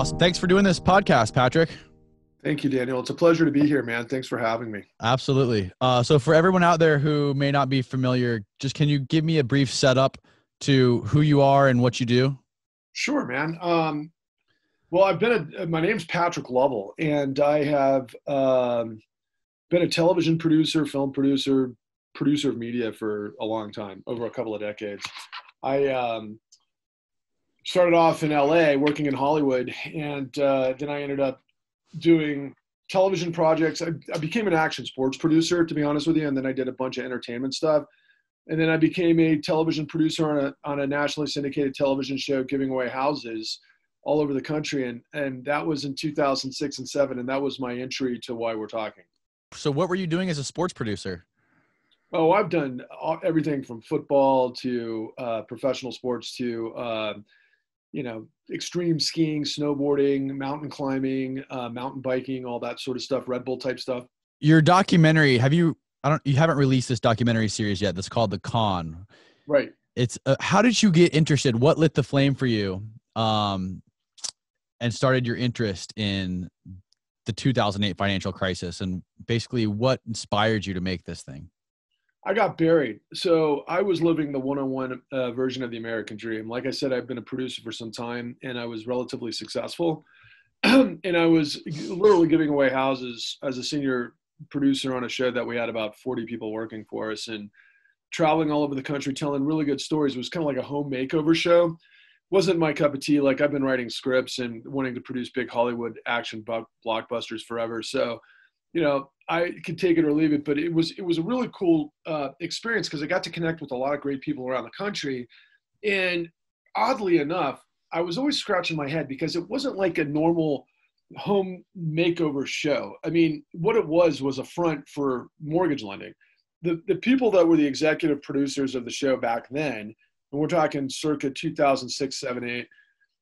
Awesome. Thanks for doing this podcast, Patrick. Thank you, Daniel. It's a pleasure to be here, man. Thanks for having me. Absolutely. So for everyone out there who may not be familiar, just can you give me a brief setup to who you are and what you do? Sure, man. Well, my name's Patrick Lovell, and I have been a television producer, film producer, producer of media for a long time, over a couple of decades. I started off in LA working in Hollywood, and then I ended up doing television projects. I became an action sports producer, to be honest with you, and then I did a bunch of entertainment stuff. And then I became a television producer on a nationally syndicated television show, giving away houses all over the country. And that was in 2006 and 2007, and that was my entry to Why We're Talking. So what were you doing as a sports producer? Oh, I've done everything from football to professional sports to extreme skiing, snowboarding, mountain climbing, mountain biking, all that sort of stuff, Red Bull type stuff. Your documentary, you haven't released this documentary series yet. That's called The Con. Right. It's how did you get interested? What lit the flame for you? And started your interest in the 2008 financial crisis, and basically what inspired you to make this thing? I got buried. So I was living the one-on-one version of the American dream. Like I said, I've been a producer for some time, and I was relatively successful. And I was literally giving away houses as a senior producer on a show that we had about 40 people working for us, and traveling all over the country, telling really good stories. It was kind of like a home makeover show. Wasn't my cup of tea. Like, I've been writing scripts and wanting to produce big Hollywood action blockbusters forever. So, I could take it or leave it, but it was a really cool experience because I got to connect with a lot of great people around the country. And oddly enough, I was always scratching my head because it wasn't like a normal home makeover show. I mean, what it was a front for mortgage lending. The people that were the executive producers of the show back then, and we're talking circa 2006, 7, 8,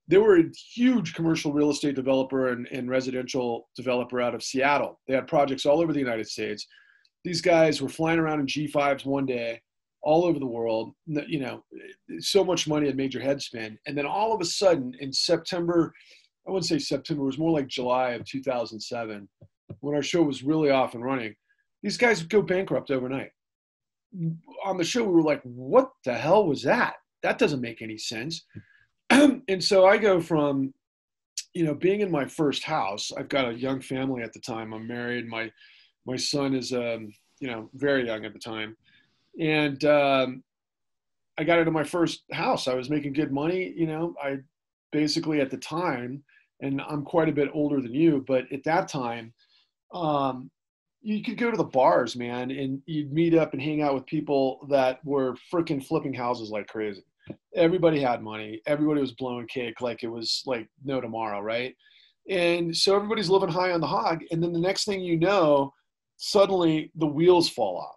they were a huge commercial real estate developer and residential developer out of Seattle. They had projects all over the United States. These guys were flying around in G5s one day, all over the world. So much money had made your head spin. And then all of a sudden in September, I wouldn't say September, it was more like July of 2007, when our show was really off and running, these guys would go bankrupt overnight. On the show, we were like, what the hell was that? That doesn't make any sense. And so I go from, being in my first house. I've got a young family at the time. I'm married. My son is, very young at the time. And I got into my first house. I was making good money. I basically at the time, and I'm quite a bit older than you, but at that time, you could go to the bars, man, and you'd meet up and hang out with people that were freaking flipping houses like crazy. Everybody had money. Everybody was blowing cake like it was like no tomorrow, right? And so everybody's living high on the hog. And then the next thing you know, suddenly the wheels fall off.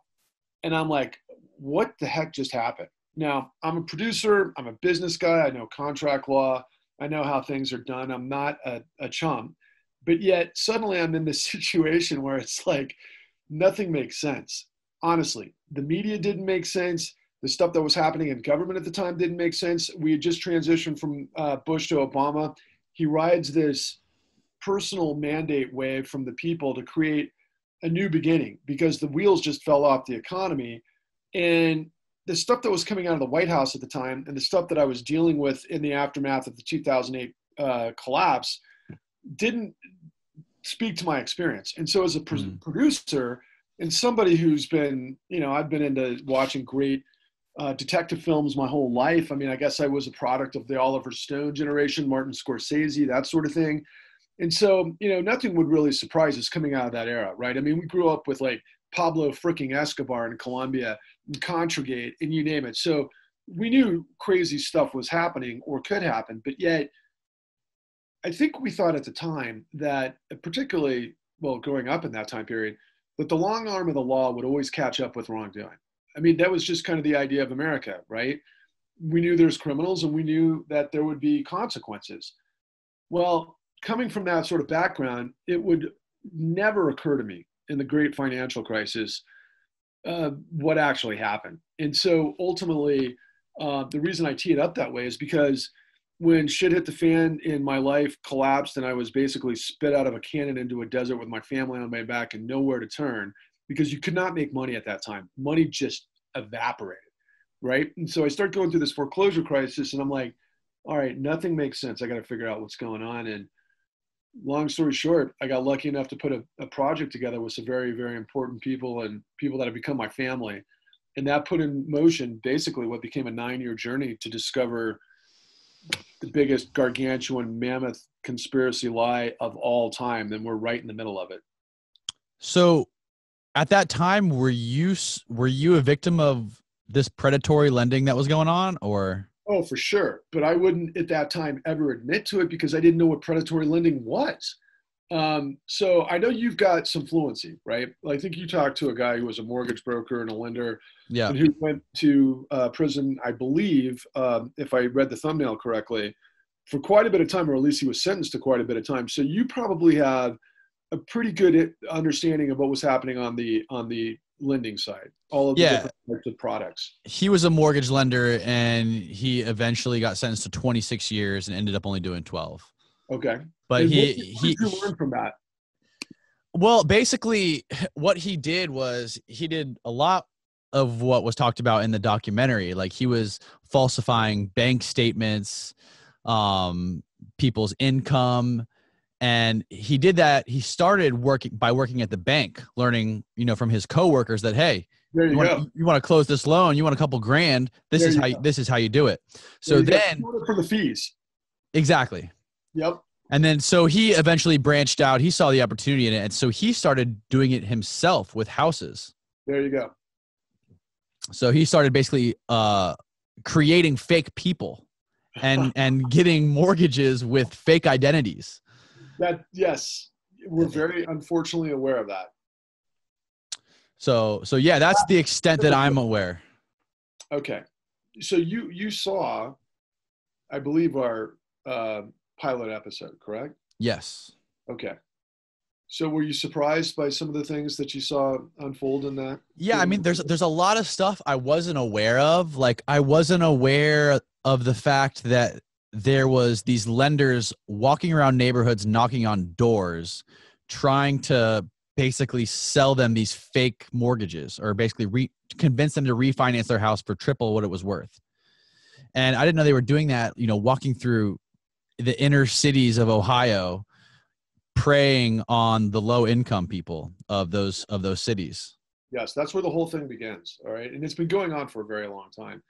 And I'm like, what the heck just happened? Now, I'm a producer. I'm a business guy. I know contract law. I know how things are done. I'm not a chum. But yet suddenly I'm in this situation where it's like nothing makes sense. Honestly, the media didn't make sense. The stuff that was happening in government at the time didn't make sense. We had just transitioned from Bush to Obama. He rides this personal mandate wave from the people to create a new beginning because the wheels just fell off the economy. And the stuff that was coming out of the White House at the time and the stuff that I was dealing with in the aftermath of the 2008 collapse didn't speak to my experience. And so as a producer and somebody who's been, I've been into watching great detective films my whole life. I mean, I guess I was a product of the Oliver Stone generation, Martin Scorsese, that sort of thing. And so, nothing would really surprise us coming out of that era, right? I mean, we grew up with like Pablo freaking Escobar in Colombia and CONCRETE and you name it. So we knew crazy stuff was happening or could happen, but yet I think we thought at the time that particularly, growing up in that time period, that the long arm of the law would always catch up with wrongdoing. I mean, that was just kind of the idea of America, right? We knew there's criminals and we knew that there would be consequences. Well, coming from that sort of background, it would never occur to me in the great financial crisis what actually happened. And so ultimately, the reason I tee it up that way is because when shit hit the fan and my life collapsed and I was basically spit out of a cannon into a desert with my family on my back and nowhere to turn, because you could not make money at that time. Money just evaporated, right? And so I start going through this foreclosure crisis and I'm like, all right, nothing makes sense. I got to figure out what's going on. And long story short, I got lucky enough to put a project together with some very, very important people and people that have become my family. And that put in motion basically what became a 9-year journey to discover the biggest gargantuan mammoth conspiracy lie of all time. Then we're right in the middle of it. So at that time, were you a victim of this predatory lending that was going on, or? Oh, for sure. But I wouldn't at that time ever admit to it because I didn't know what predatory lending was. So I know you've got some fluency, right? I think you talked to a guy who was a mortgage broker and a lender, Yeah. and who went to prison, I believe, if I read the thumbnail correctly, for quite a bit of time, or at least he was sentenced to quite a bit of time. So you probably have a pretty good understanding of what was happening on the lending side, all of the different types of products. He was a mortgage lender, and he eventually got sentenced to 26 years and ended up only doing 12. Okay. But what did you learn from that? Well, basically what he did was he did a lot of what was talked about in the documentary. Like, he was falsifying bank statements, people's income. And he did that. He started working at the bank, learning, from his coworkers that, hey, you want to close this loan, you want a couple grand. This is how you do it. So then for the fees. Exactly. Yep. And then, so he eventually branched out. He saw the opportunity in it. And so he started doing it himself with houses. There you go. So he started basically creating fake people and getting mortgages with fake identities. Yes, we're very unfortunately aware of that. So yeah, that's the extent that I'm aware. Okay. So you saw, I believe, our pilot episode, correct? Yes. Okay. So were you surprised by some of the things that you saw unfold in that? Yeah, I mean, there's a lot of stuff I wasn't aware of. Like, I wasn't aware of the fact that there was these lenders walking around neighborhoods, knocking on doors, trying to basically sell them these fake mortgages, or basically convince them to refinance their house for triple what it was worth. And I didn't know they were doing that, walking through the inner cities of Ohio, preying on the low income people of those cities. Yes, that's where the whole thing begins. All right. And it's been going on for a very long time.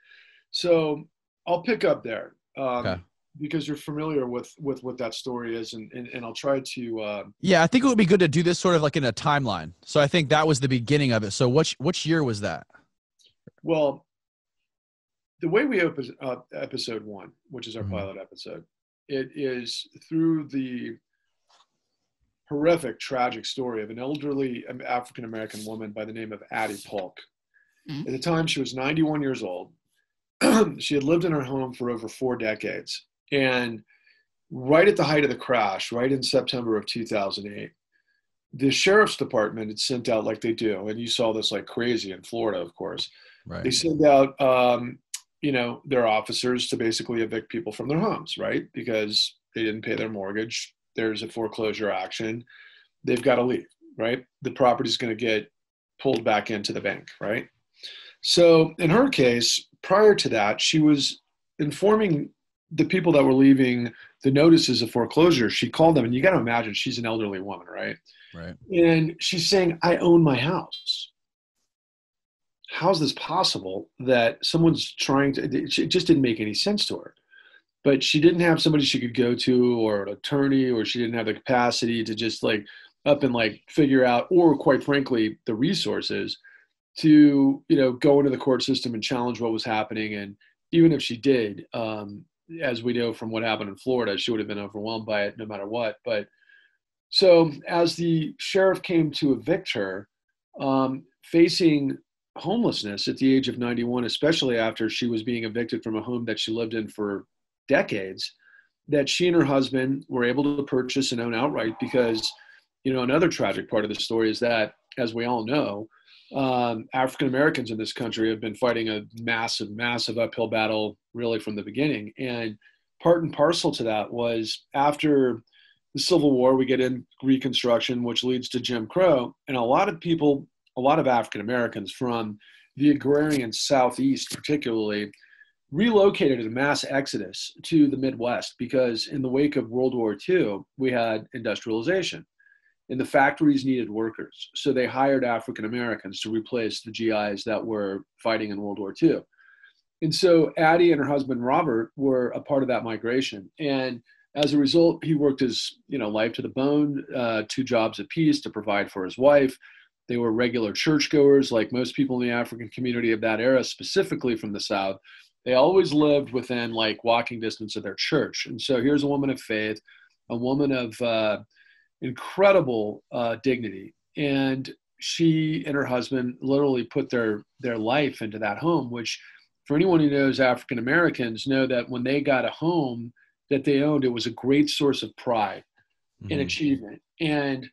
So I'll pick up there. Okay. Because you're familiar with what that story is, and I'll try to. Yeah, I think it would be good to do this sort of like in a timeline. So I think that was the beginning of it. So which year was that? Well, the way we open episode 1, which is our pilot episode, it is through the horrific, tragic story of an elderly African-American woman by the name of Addie Polk. At the time, she was 91 years old. She had lived in her home for over 4 decades. And right at the height of the crash, right in September of 2008, the sheriff's department had sent out, like they do, and you saw this like crazy in Florida, of course. Right. They send out, their officers to basically evict people from their homes, right? Because they didn't pay their mortgage. There's a foreclosure action. They've got to leave, right? The property's going to get pulled back into the bank, right? So in her case, prior to that, she was informing the people that were leaving the notices of foreclosure. She called them, and you got to imagine she's an elderly woman, right? Right. And she's saying, I own my house. How's this possible that someone's trying to, it just didn't make any sense to her. But she didn't have somebody she could go to, or an attorney, or she didn't have the capacity to just up and figure out, or quite frankly, the resources to, go into the court system and challenge what was happening. And even if she did, as we know from what happened in Florida, she would have been overwhelmed by it no matter what. But so as the sheriff came to evict her, facing homelessness at the age of 91, especially after she was being evicted from a home that she lived in for decades, that she and her husband were able to purchase and own outright, because, another tragic part of the story is that, as we all know, African Americans in this country have been fighting a massive, massive uphill battle really from the beginning. And part and parcel to that was after the Civil War, we get in Reconstruction, which leads to Jim Crow. And a lot of people, a lot of African Americans from the agrarian Southeast particularly, relocated in a mass exodus to the Midwest because in the wake of World War II, we had industrialization and the factories needed workers. So they hired African Americans to replace the GIs that were fighting in World War II. And so Addie and her husband, Robert, were a part of that migration. And as a result, he worked his life to the bone, 2 jobs apiece to provide for his wife. They were regular churchgoers, like most people in the African community of that era, specifically from the South. They always lived within like walking distance of their church. And so here's a woman of faith, a woman of incredible dignity. And she and her husband literally put their life into that home, which for anyone who knows African Americans know that when they got a home that they owned, it was a great source of pride and achievement. And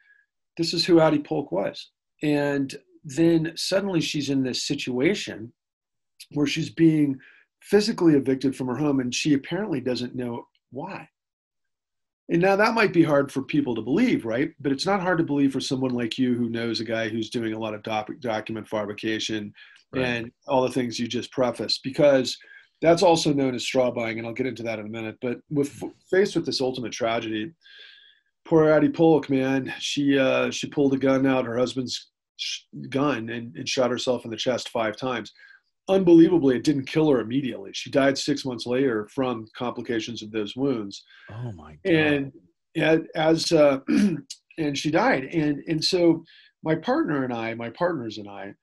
this is who Addie Polk was. And then suddenly she's in this situation where she's being physically evicted from her home, and she apparently doesn't know why. And now that might be hard for people to believe, right? But it's not hard to believe for someone like you who knows a guy who's doing a lot of document fabrication and all the things you just prefaced, because that's also known as straw buying, and I'll get into that in a minute. But faced with this ultimate tragedy, poor Addie Polk, man, she pulled a gun out, her husband's gun, and shot herself in the chest 5 times. Unbelievably, it didn't kill her immediately. She died 6 months later from complications of those wounds. Oh my God. And and she died. And so my partners and I,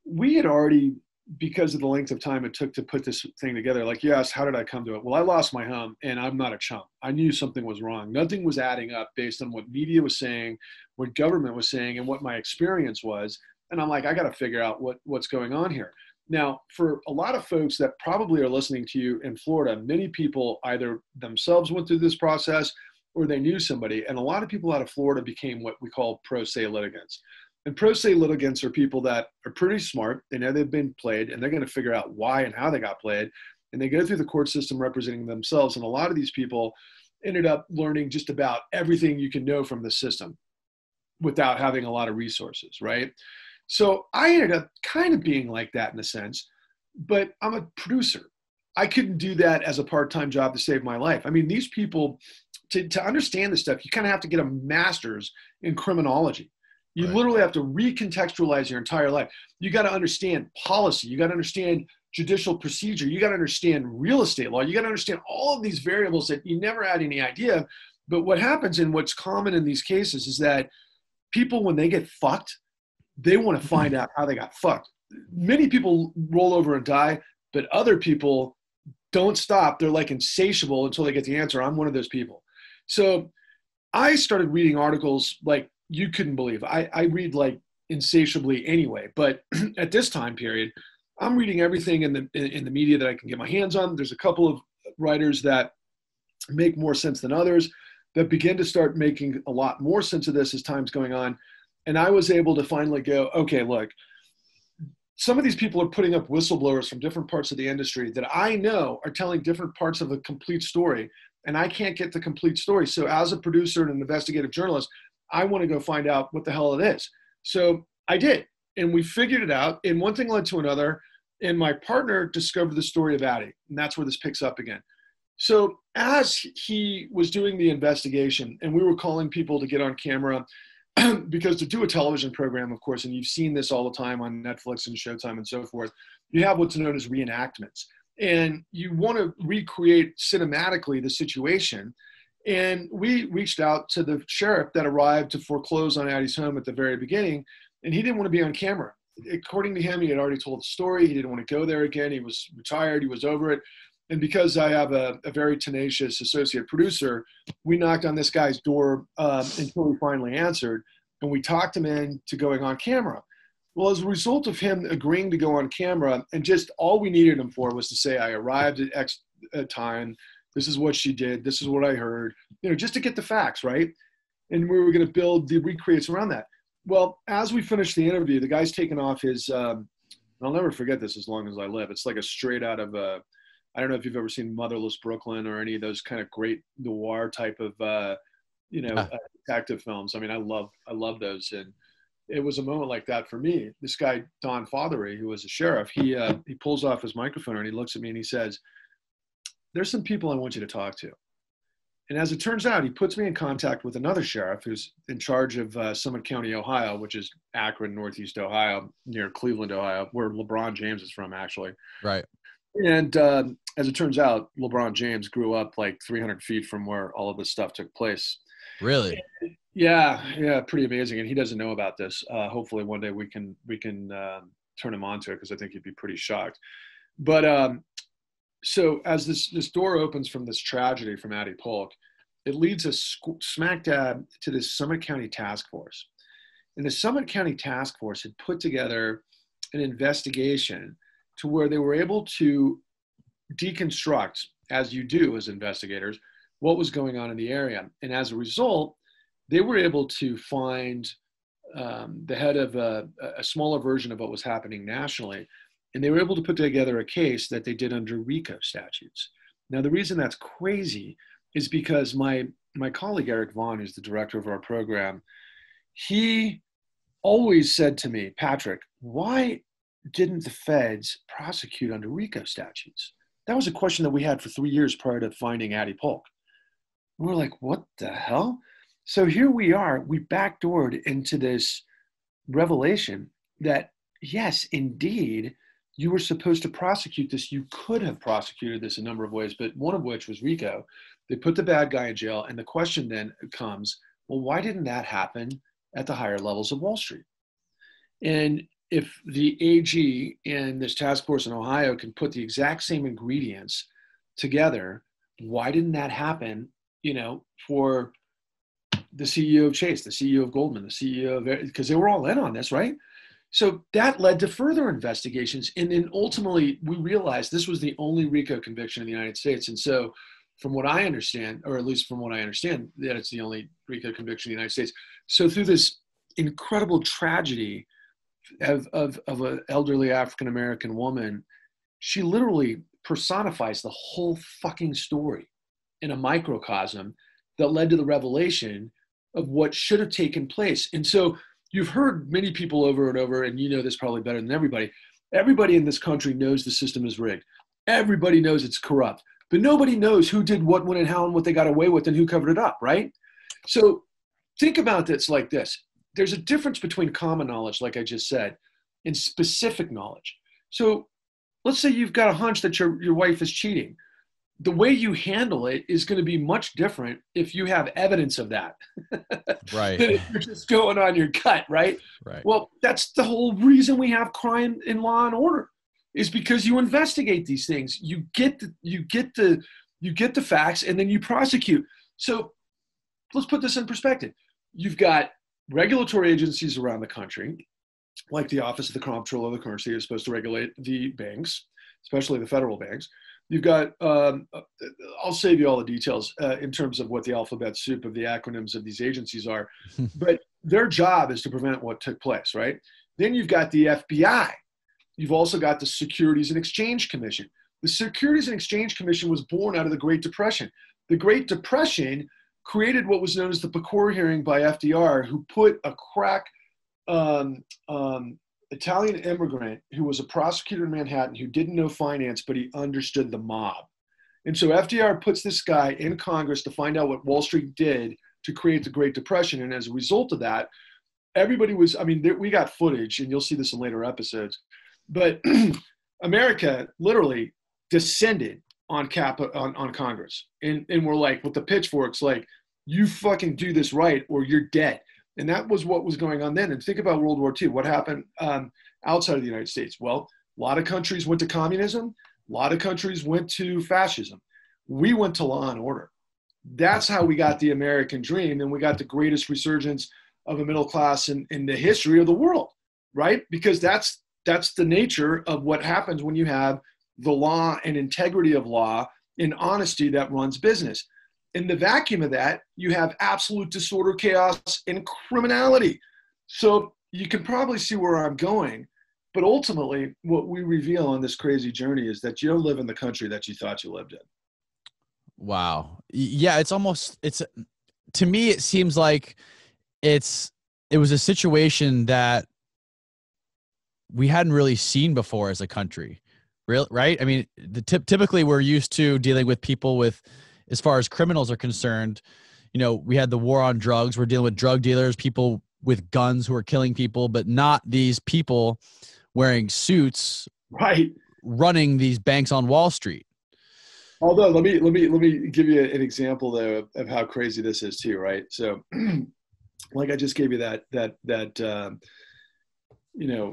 we had already, because of the length of time it took to put this thing together, like you asked, how did I come to it? Well, I lost my home, and I'm not a chump. I knew something was wrong. Nothing was adding up based on what media was saying, what government was saying, and what my experience was. And I'm like, I got to figure out what's going on here. Now, for a lot of folks that probably are listening to you in Florida, many people either themselves went through this process or they knew somebody. And a lot of people out of Florida became what we call pro se litigants. And pro se litigants are people that are pretty smart. They know they've been played, and they're going to figure out why and how they got played. And they go through the court system representing themselves. And a lot of these people ended up learning just about everything you can know from the system without having a lot of resources, right? So I ended up kind of being like that in a sense, but I'm a producer. I couldn't do that as a part-time job to save my life. I mean, these people, to understand this stuff, you kind of have to get a master's in criminology. You literally have to recontextualize your entire life. You got to understand policy. You got to understand judicial procedure. You got to understand real estate law. You got to understand all of these variables that you never had any idea. But what happens and what's common in these cases is that people, when they get fucked, they want to find out how they got fucked. Many people roll over and die, but other people don't stop. They're like insatiable until they get the answer. I'm one of those people. So I started reading articles like you couldn't believe. I read like insatiably anyway, but at this time period, I'm reading everything in the media that I can get my hands on. There's a couple of writers that make more sense than others that begin to start making a lot more sense of this as time's going on. And I was able to finally go, okay, look, some of these people are putting up whistleblowers from different parts of the industry that I know are telling different parts of a complete story, and I can't get the complete story. So as a producer and an investigative journalist, I want to go find out what the hell it is. So I did, and we figured it out, and one thing led to another, and my partner discovered the story of Addie, and that's where this picks up again. So as he was doing the investigation, and we were calling people to get on camera, because to do a television program, of course, and you've seen this all the time on Netflix and Showtime and so forth, you have what's known as reenactments. And you want to recreate cinematically the situation. And we reached out to the sheriff that arrived to foreclose on Addie's home at the very beginning, and he didn't want to be on camera. According to him, he had already told the story. He didn't want to go there again. He was retired. He was over it. And because I have a very tenacious associate producer, we knocked on this guy's door until he finally answered, and we talked him into going on camera. Well, as a result of him agreeing to go on camera, and just all we needed him for was to say, I arrived at X time, this is what she did, this is what I heard, just to get the facts, right? And we were going to build the recreates around that. Well, as we finished the interview, the guy's taken off his, I'll never forget this as long as I live. It's like a straight out of I don't know if you've ever seen Motherless Brooklyn or any of those kind of great noir type of, Yeah. detective films. I mean, I love those. And it was a moment like that for me. This guy, Don Fothery, who was a sheriff, he pulls off his microphone and he looks at me and he says, "There's some people I want you to talk to." And as it turns out, he puts me in contact with another sheriff who's in charge of Summit County, Ohio, which is Akron, Northeast Ohio, near Cleveland, Ohio, where LeBron James is from, actually. Right. And as it turns out, LeBron James grew up like 300 feet from where all of this stuff took place. Really? Yeah, pretty amazing. And he doesn't know about this. Hopefully, one day we can turn him on to it, because I think he'd be pretty shocked. But so as this door opens from this tragedy from Addie Polk, it leads us smack dab to this Summit County task force. And the Summit County task force had put together an investigation to where they were able to deconstruct, as you do as investigators, what was going on in the area. And as a result, they were able to find the head of a smaller version of what was happening nationally. And they were able to put together a case that they did under RICO statutes. Now, the reason that's crazy is because my colleague, Eric Vaughn, who's the director of our program, he always said to me, "Patrick, why didn't the feds prosecute under RICO statutes?" That was a question that we had for 3 years prior to finding Addie Polk. We're like, what the hell? So here we are, we backdoored into this revelation that, yes, indeed, you were supposed to prosecute this. You could have prosecuted this a number of ways, but one of which was RICO. They put the bad guy in jail. And the question then comes, well, why didn't that happen at the higher levels of Wall Street? And if the AG and this task force in Ohio can put the exact same ingredients together, why didn't that happen, for the CEO of Chase, the CEO of Goldman, the CEO of, because they were all in on this, right? So that led to further investigations. And then ultimately we realized this was the only RICO conviction in the United States. And so from what I understand, or at least from what I understand, that it's the only RICO conviction in the United States. So through this incredible tragedy of an elderly African-American woman, she literally personifies the whole fucking story in a microcosm that led to the revelation of what should have taken place. And so you've heard many people over and over, and you know this probably better than everybody. Everybody in this country knows the system is rigged. Everybody knows it's corrupt, but nobody knows who did what, when, and how, and what they got away with, and who covered it up, right? So think about this like this. There's a difference between common knowledge, like I just said, and specific knowledge. So let's say you've got a hunch that your wife is cheating. The way you handle it is going to be much different if you have evidence of that. Right. Than if you're just going on your gut, right? Right. Well, that's the whole reason we have crime in law and order, is because you investigate these things. You get the facts, and then you prosecute. So let's put this in perspective. You've got regulatory agencies around the country, like the Office of the Comptroller of the Currency, is supposed to regulate the banks, especially the federal banks. You've got, I'll save you all the details in terms of what the alphabet soup of the acronyms of these agencies are, but their job is to prevent what took place, right? Then you've got the FBI. You've also got the Securities and Exchange Commission. The Securities and Exchange Commission was born out of the Great Depression. The Great Depression created what was known as the Pecora hearing by FDR, who put a crack Italian immigrant who was a prosecutor in Manhattan who didn't know finance, but he understood the mob. And so FDR puts this guy in Congress to find out what Wall Street did to create the Great Depression. And as a result of that, everybody was, we got footage, and you'll see this in later episodes, but America literally descended on Congress. And we're like, with the pitchforks, like, you fucking do this right or you're dead. And that was what was going on then. And think about World War II. What happened outside of the United States? Well, a lot of countries went to communism. A lot of countries went to fascism. We went to law and order. That's how we got the American dream. And we got the greatest resurgence of a middle class in the history of the world, right? Because that's the nature of what happens when you have the law and integrity of law and honesty that runs business. In the vacuum of that, you have absolute disorder, chaos, and criminality. So you can probably see where I'm going. But ultimately, what we reveal on this crazy journey is that you don't live in the country that you thought you lived in. Wow. Yeah, to me, it seems like it was a situation that we hadn't really seen before as a country. Real, right? I mean, typically we're used to dealing with people with, as far as criminals are concerned, we had the war on drugs. We're dealing with drug dealers, people with guns who are killing people, but not these people wearing suits, right, running these banks on Wall Street. Although, let me give you an example though of how crazy this is too, right? So, like I just gave you that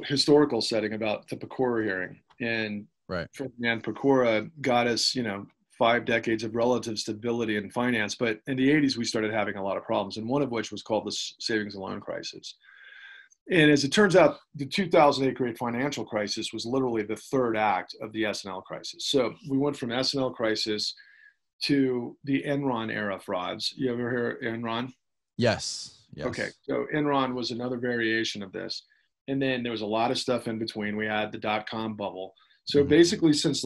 historical setting about the Pecora hearing, and right. Ferdinand Pecora got us 5 decades of relative stability in finance, but in the 80s we started having a lot of problems, and one of which was called the savings and loan crisis. And as it turns out, the 2008 great financial crisis was literally the third act of the S&L crisis. So we went from S&L crisis to the Enron era frauds. You ever hear Enron? Yes. Okay. So Enron was another variation of this. And then there was a lot of stuff in between. We had the dot-com bubble. So basically since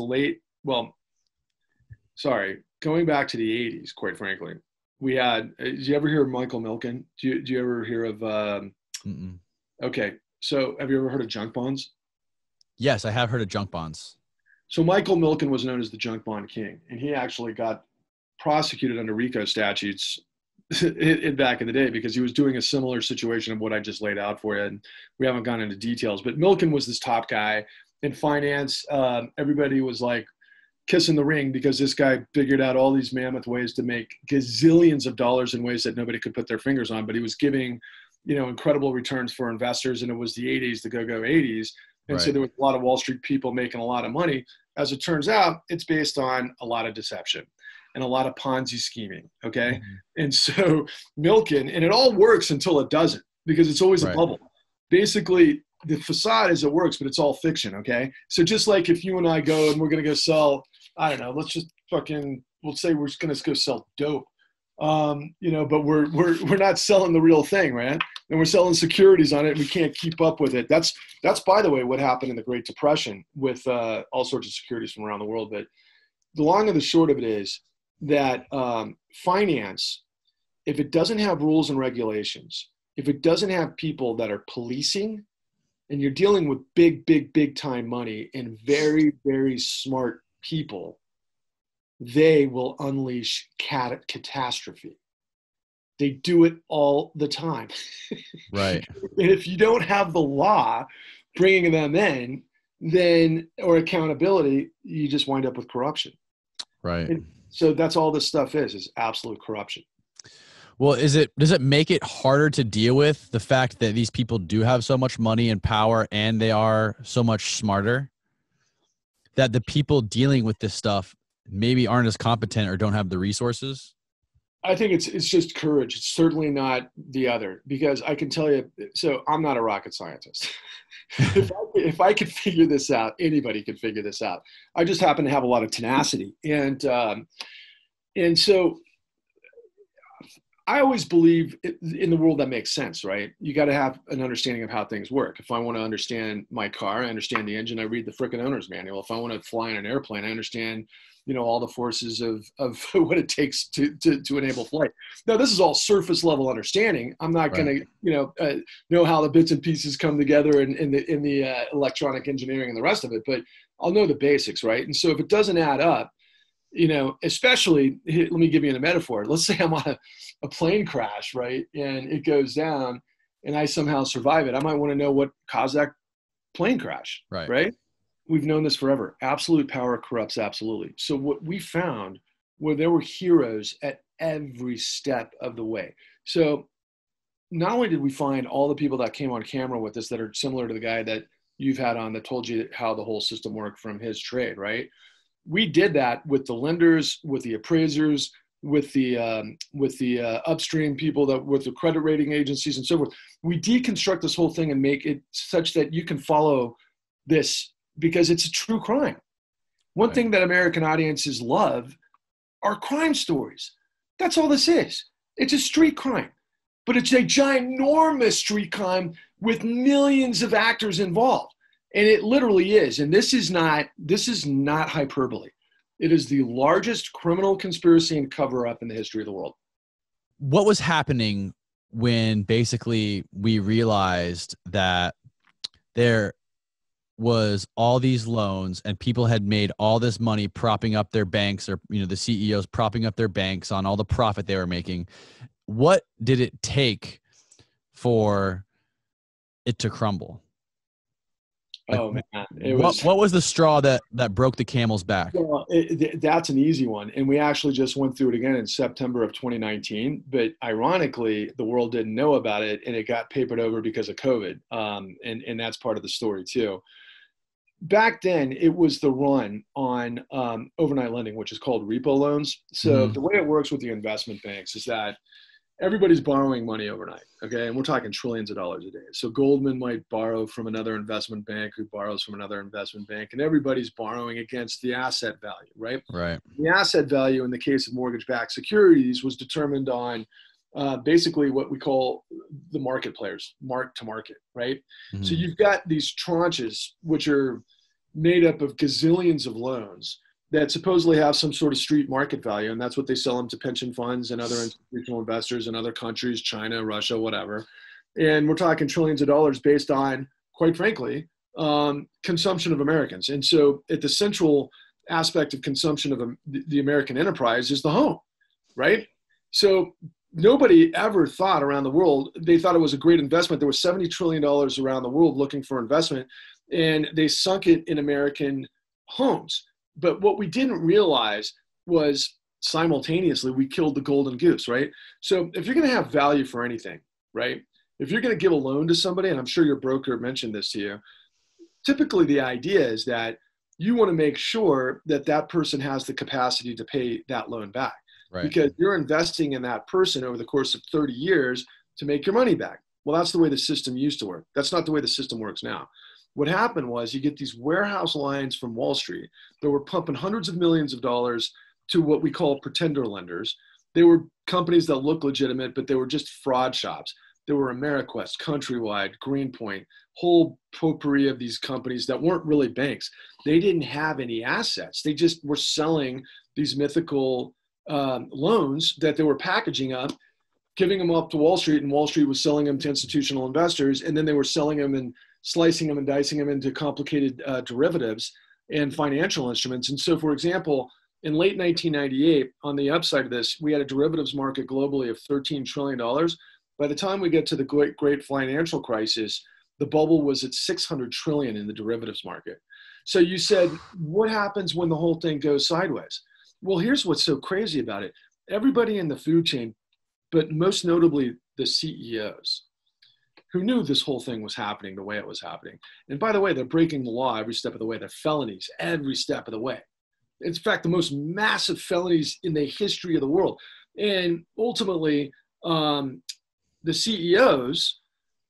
going back to the 80s, quite frankly, we had, did you ever hear of Michael Milken? Do you ever hear of, Okay, so have you ever heard of junk bonds? Yes, I have heard of junk bonds. So Michael Milken was known as the junk bond king, and he actually got prosecuted under RICO statutes back in the day because he was doing a similar situation of what I just laid out for you, and we haven't gone into details. But Milken was this top guy in finance. Everybody was like kissing the ring because this guy figured out all these mammoth ways to make gazillions of dollars in ways that nobody could put their fingers on, but he was giving incredible returns for investors. And it was the 80s, the go-go 80s. And so there was a lot of Wall Street people making a lot of money. As it turns out, it's based on a lot of deception and a lot of Ponzi scheming. Okay. And so Milken, and it all works until it doesn't, because it's always a bubble. Basically, the facade is it works, but it's all fiction. Okay. So just like if you and I go and we're going to go sell, I don't know, we'll say we're going to go sell dope. But we're not selling the real thing, right? And we're selling securities on it, and we can't keep up with it. That's by the way what happened in the Great Depression with all sorts of securities from around the world. But the long and the short of it is that finance, if it doesn't have rules and regulations, if it doesn't have people that are policing, and you're dealing with big time money and very, very smart people, they will unleash catastrophe. They do it all the time. Right. And if you don't have the law bringing them in, then, or accountability, you just wind up with corruption. Right. And so that's all this stuff is absolute corruption. Well, does it make it harder to deal with the fact that these people do have so much money and power and they are so much smarter, that the people dealing with this stuff maybe aren't as competent or don't have the resources? I think it's just courage. It's certainly not the other, because I can tell you, so I'm not a rocket scientist. If I could figure this out, anybody could figure this out. I just happen to have a lot of tenacity. And so I always believe in the world that makes sense, right? You got to have an understanding of how things work. If I want to understand my car, I understand the engine, I read the frickin' owner's manual. If I want to fly in an airplane, I understand all the forces of what it takes to enable flight. Now, this is all surface level understanding. I'm not going to, know how the bits and pieces come together in the electronic engineering and the rest of it, but I'll know the basics, right? And so if it doesn't add up, especially, let me give you a metaphor. Let's say I'm on a plane crash, right? And it goes down and I somehow survive it. I might want to know what caused that plane crash, right? We've known this forever. Absolute power corrupts absolutely. So what we found were there were heroes at every step of the way. So not only did we find all the people that came on camera with us that are similar to the guy that you've had on that told you how the whole system worked from his trade, right? We did that with the lenders, with the appraisers, with the upstream people, with the credit rating agencies and so forth. We deconstruct this whole thing and make it such that you can follow this, because it's a true crime. One thing that American audiences love are crime stories. That's all this is. It's a street crime, but it's a ginormous street crime with millions of actors involved. And it literally is. And this is not hyperbole. It is the largest criminal conspiracy and cover-up in the history of the world. What was happening when basically we realized that there was all these loans and people had made all this money propping up their banks, or, the CEOs propping up their banks on all the profit they were making? What did it take for it to crumble? Like, Oh man, what was the straw that broke the camel's back? Well, that's an easy one. And we actually just went through it again in September of 2019. But ironically, the world didn't know about it, and it got papered over because of COVID. And that's part of the story too. Back then, it was the run on overnight lending, which is called repo loans. So the way it works with the investment banks is that everybody's borrowing money overnight, okay? And we're talking trillions of dollars a day. So Goldman might borrow from another investment bank who borrows from another investment bank, and everybody's borrowing against the asset value, right? Right. The asset value in the case of mortgage-backed securities was determined on basically what we call the market players, mark to market, right? Mm-hmm. So you've got these tranches, which are made up of gazillions of loans that supposedly have some sort of street market value. And that's what they sell them to pension funds and other institutional investors in other countries, China, Russia, whatever. And we're talking trillions of dollars based on, quite frankly, consumption of Americans. And so at the central aspect of consumption of the American enterprise is the home, right? So nobody ever thought around the world, they thought it was a great investment. There was $70 trillion around the world looking for investment, and they sunk it in American homes. But what we didn't realize was simultaneously we killed the golden goose, right? So if you're going to have value for anything, right? If you're going to give a loan to somebody, and I'm sure your broker mentioned this to you, typically the idea is that you want to make sure that that person has the capacity to pay that loan back. Right. Because you're investing in that person over the course of 30 years to make your money back. Well, that's the way the system used to work. That's not the way the system works now. What happened was you get these warehouse lines from Wall Street that were pumping hundreds of millions of dollars to what we call pretender lenders. They were companies that look legitimate, but they were just fraud shops. There were Ameriquest, Countrywide, Greenpoint, whole potpourri of these companies that weren't really banks. They didn't have any assets. They just were selling these mythical loans that they were packaging up, giving them up to Wall Street, and Wall Street was selling them to institutional investors, and then they were selling them and slicing them and dicing them into complicated derivatives and financial instruments. And so, for example, in late 1998, on the upside of this, we had a derivatives market globally of $13 trillion. By the time we get to the great financial crisis, the bubble was at $600 trillion in the derivatives market. So you said, what happens when the whole thing goes sideways? Well, here's what's so crazy about it. Everybody in the food chain, but most notably the CEOs, who knew this whole thing was happening the way it was happening. And by the way, they're breaking the law every step of the way. They're felonies every step of the way. It's in fact the most massive felonies in the history of the world. And ultimately, the CEOs,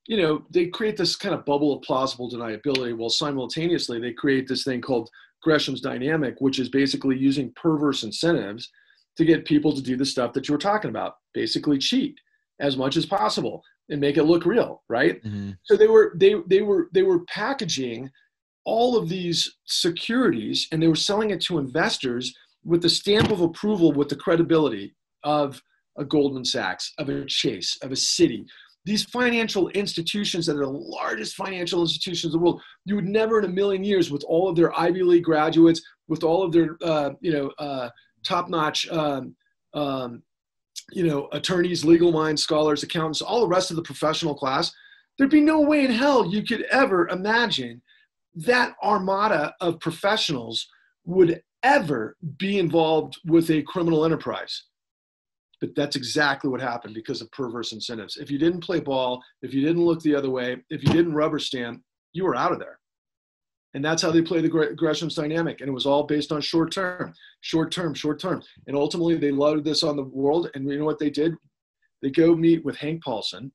they create this kind of bubble of plausible deniability, while simultaneously they create this thing called Gresham's dynamic, which is basically using perverse incentives to get people to do the stuff that you were talking about, basically cheat as much as possible and make it look real, right? Mm-hmm. So they were packaging all of these securities, and they were selling it to investors with the stamp of approval, with the credibility of a Goldman Sachs, of a Chase, of a Citi. These financial institutions that are the largest financial institutions in the world, you would never in a million years, with all of their Ivy League graduates, with all of their top-notch attorneys, legal minds, scholars, accountants, all the rest of the professional class, there'd be no way in hell you could ever imagine that armada of professionals would ever be involved with a criminal enterprise. But that's exactly what happened because of perverse incentives. If you didn't play ball, if you didn't look the other way, if you didn't rubber stamp, you were out of there. And that's how they play the Gresham's dynamic. And it was all based on short term. And ultimately, they loaded this on the world. And you know what they did? They go meet with Hank Paulson.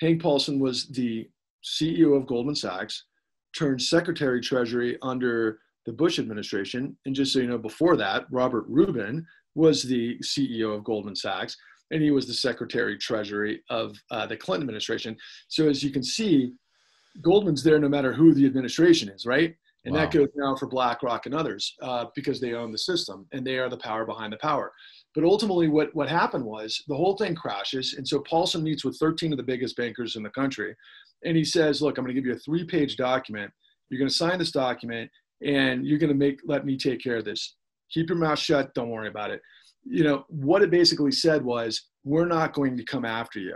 Hank Paulson was the CEO of Goldman Sachs, turned Secretary Treasury under the Bush administration. And just so you know, before that, Robert Rubin was the CEO of Goldman Sachs, and he was the Secretary Treasury of the Clinton administration. So as you can see, Goldman's there no matter who the administration is, right? And Wow. that goes now for BlackRock and others because they own the system and they are the power behind the power. But ultimately, what happened was the whole thing crashes. And so Paulson meets with 13 of the biggest bankers in the country. And he says, look, I'm going to give you a 3-page document. You're going to sign this document and you're going to let me take care of this. Keep your mouth shut. Don't worry about it. You know, what it basically said was, we're not going to come after you.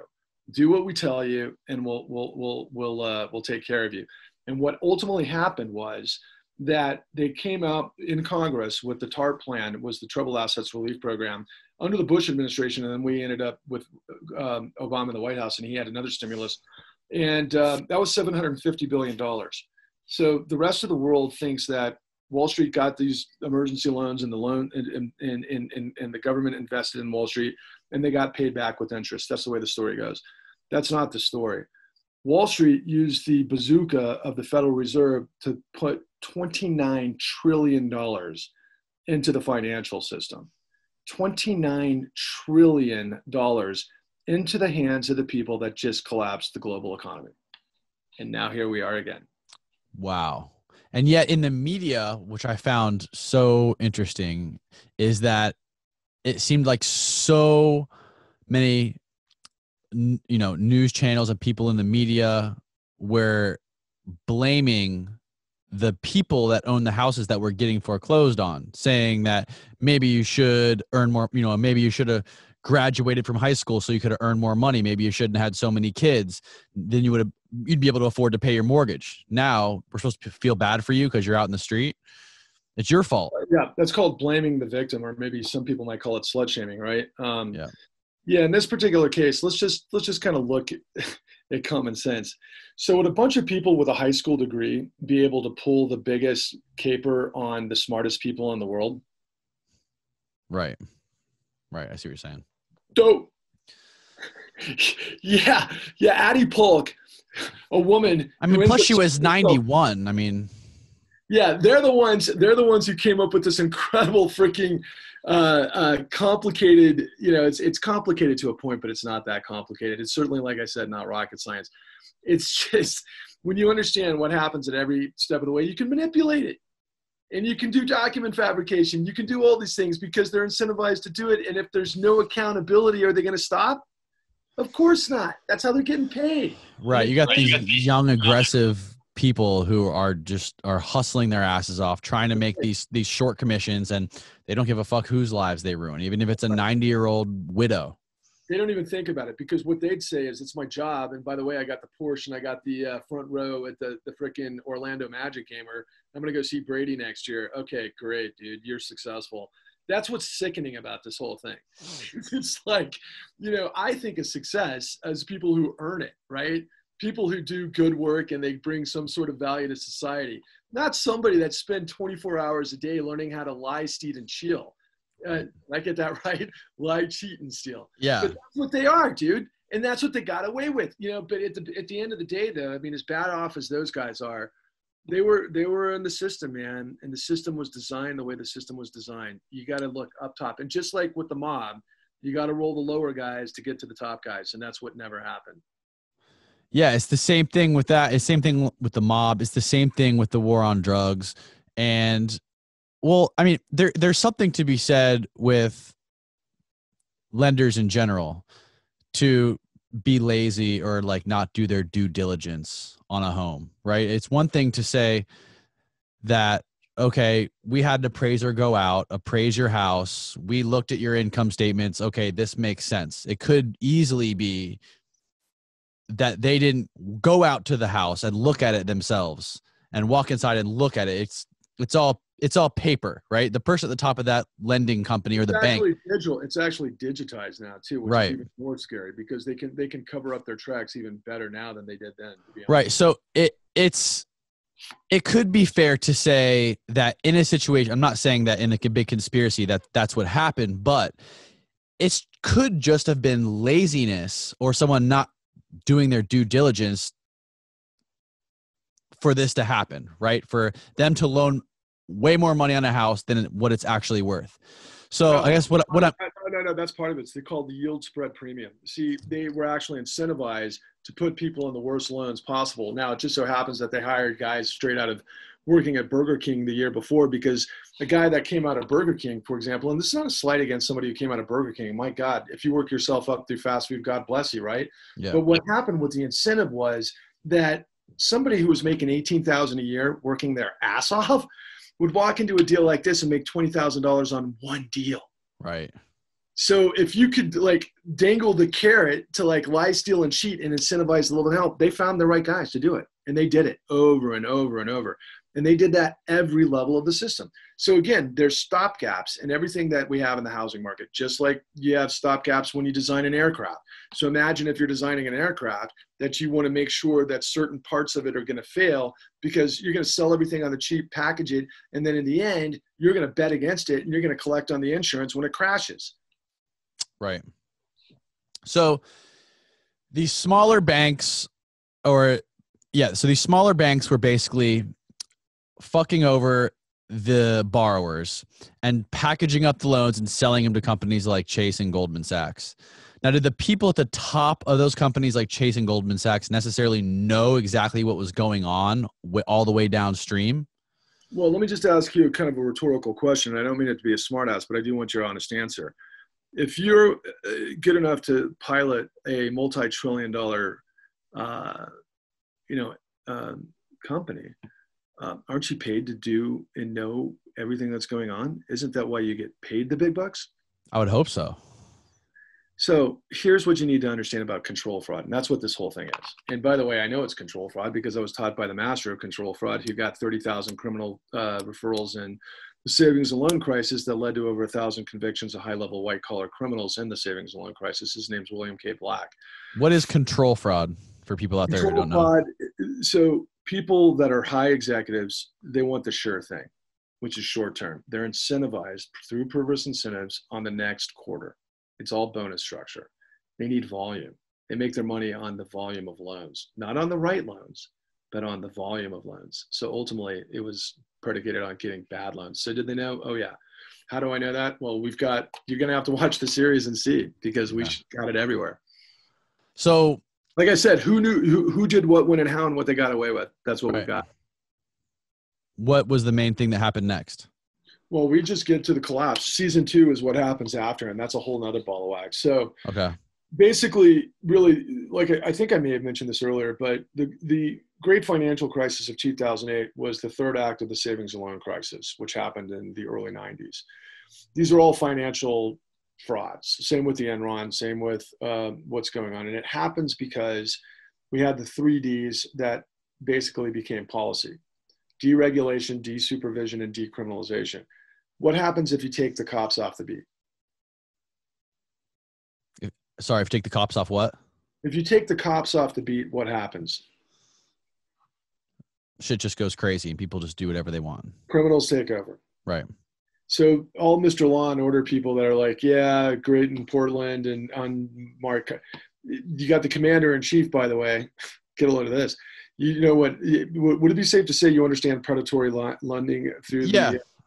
Do what we tell you and we'll take care of you. And what ultimately happened was that they came out in Congress with the TARP plan. It was the Troubled Assets Relief Program under the Bush administration. And then we ended up with Obama in the White House, and he had another stimulus. And that was $750 billion. So the rest of the world thinks that Wall Street got these emergency loans and the loan and the government invested in Wall Street and they got paid back with interest. That's the way the story goes. That's not the story. Wall Street used the bazooka of the Federal Reserve to put $29 trillion into the financial system. $29 trillion into the hands of the people that just collapsed the global economy. And now here we are again. Wow. And yet in the media, which I found so interesting, is that it seemed like so many, news channels and people in the media were blaming the people that own the houses that were getting foreclosed on, saying that maybe you should earn more, maybe you should have graduated from high school so you could have earned more money. Maybe you shouldn't have had so many kids. Then you'd be able to afford to pay your mortgage. Now we're supposed to feel bad for you because you're out in the street. It's your fault. Yeah, that's called blaming the victim, or maybe some people might call it slut shaming, right? Yeah. Yeah, in this particular case, let's just kind of look at common sense. So would a bunch of people with a high school degree be able to pull the biggest caper on the smartest people in the world? Right. I see what you're saying. Dope. Yeah, Addie Polk, a woman. I mean, plus she was 91. I mean, yeah, they're the ones who came up with this incredible freaking complicated, it's complicated to a point, but it's not that complicated. It's certainly, like I said, not rocket science. It's just when you understand what happens at every step of the way, you can manipulate it. And you can do document fabrication. You can do all these things because they're incentivized to do it. And if there's no accountability, are they going to stop? Of course not. That's how they're getting paid. Right. You got these young, aggressive people who are hustling their asses off, trying to make these short commissions, and they don't give a fuck whose lives they ruin, even if it's a 90-year-old widow. They don't even think about it, because what they'd say is, it's my job. And by the way, I got the Porsche and I got the front row at the frickin' Orlando Magic game, or I'm going to go see Brady next year. Okay, great, dude. You're successful. That's what's sickening about this whole thing. It's like, I think of success as people who earn it, right? People who do good work and they bring some sort of value to society, not somebody that spend 24 hours a day learning how to lie, steal, and steal. I get that right? Lie, cheat, and steal. Yeah. But that's what they are, dude. And that's what they got away with, but at the end of the day, though, I mean, as bad off as those guys are, they were in the system, man. And the system was designed the way the system was designed. You got to look up top. And just like with the mob, you got to roll the lower guys to get to the top guys. And that's what never happened. Yeah. It's the same thing with that. It's the same thing with the mob. It's the same thing with the war on drugs. And well, I mean, there's something to be said with lenders in general to be lazy or like not do their due diligence on a home, right? It's one thing to say that, okay, we had an appraiser go out, appraise your house. We looked at your income statements. Okay, this makes sense. It could easily be that they didn't go out to the house and look at it themselves and walk inside and look at it. It's all paper, right? The person at the top of that lending company or the bank. It's actually digitized now too, which is even more scary, because they can cover up their tracks even better now than they did then. To be honest. Right. So it could be fair to say that in a situation, I'm not saying that in a big conspiracy that's what happened, but it could just have been laziness or someone not doing their due diligence for this to happen, right? For them to loan way more money on a house than what it's actually worth. So I guess what I'm no, that's part of it. It's called the yield spread premium. See, they were actually incentivized to put people in the worst loans possible. Now, it just so happens that they hired guys straight out of working at Burger King the year before, because the guy that came out of Burger King, for example, and this is not a slight against somebody who came out of Burger King. My God, if you work yourself up through fast food, God bless you, right? Yeah. But what happened with the incentive was that somebody who was making $18,000 a year working their ass off would walk into a deal like this and make $20,000 on one deal. Right. So if you could like dangle the carrot to like lie, steal, and cheat and incentivize a little bit of help, they found the right guys to do it. And they did it over and over and over. And they did that every level of the system. So again, there's stopgaps in everything that we have in the housing market, just like you have stopgaps when you design an aircraft. So imagine if you're designing an aircraft that you want to make sure that certain parts of it are going to fail because you're going to sell everything on the cheap, package it, and then in the end, you're going to bet against it and you're going to collect on the insurance when it crashes. Right. So these smaller banks so these smaller banks were basically fucking over the borrowers and packaging up the loans and selling them to companies like Chase and Goldman Sachs. Now, did the people at the top of those companies like Chase and Goldman Sachs necessarily know exactly what was going on all the way downstream? Well, let me just ask you kind of a rhetorical question. I don't mean it to be a smartass, but I do want your honest answer. If you're good enough to pilot a multi-trillion-dollar, company, aren't you paid to do and know everything that's going on? Isn't that why you get paid the big bucks? I would hope so. So here's what you need to understand about control fraud. And that's what this whole thing is. And by the way, I know it's control fraud because I was taught by the master of control fraud who got 30,000 criminal referrals in the savings and loan crisis that led to over 1,000 convictions of high-level white-collar criminals in the savings and loan crisis. His name's William K. Black. What is control fraud for people out there who don't know? Fraud, so people that are high executives, they want the sure thing, which is short-term. They're incentivized through perverse incentives on the next quarter. It's all bonus structure. They need volume. They make their money on the volume of loans, not on the right loans, but on the volume of loans. So ultimately, it was predicated on getting bad loans. So did they know? Oh, yeah. How do I know that? Well, you're going to have to watch the series and see because we got it everywhere. So, like I said, who knew who did what, when, and how, and what they got away with? That's what we got. What was the main thing that happened next? Well, we just get to the collapse. Season 2 is what happens after, and that's a whole nother ball of wax. So basically, really, like I think I may have mentioned this earlier, but the great financial crisis of 2008 was the third act of the savings and loan crisis, which happened in the early 90s. These are all financial frauds. Same with the Enron, same with what's going on. And it happens because we had the 3 Ds that basically became policy: deregulation, desupervision, and decriminalization. What happens if you take the cops off the beat? If you take the cops off what? If you take the cops off the beat, what happens? Shit just goes crazy and people just do whatever they want. Criminals take over. Right. So all Mr. Law and Order people that are like, yeah, great in Portland and on Mark, you got the commander in chief, by the way, get a load of this. You know what, would it be safe to say you understand predatory lending through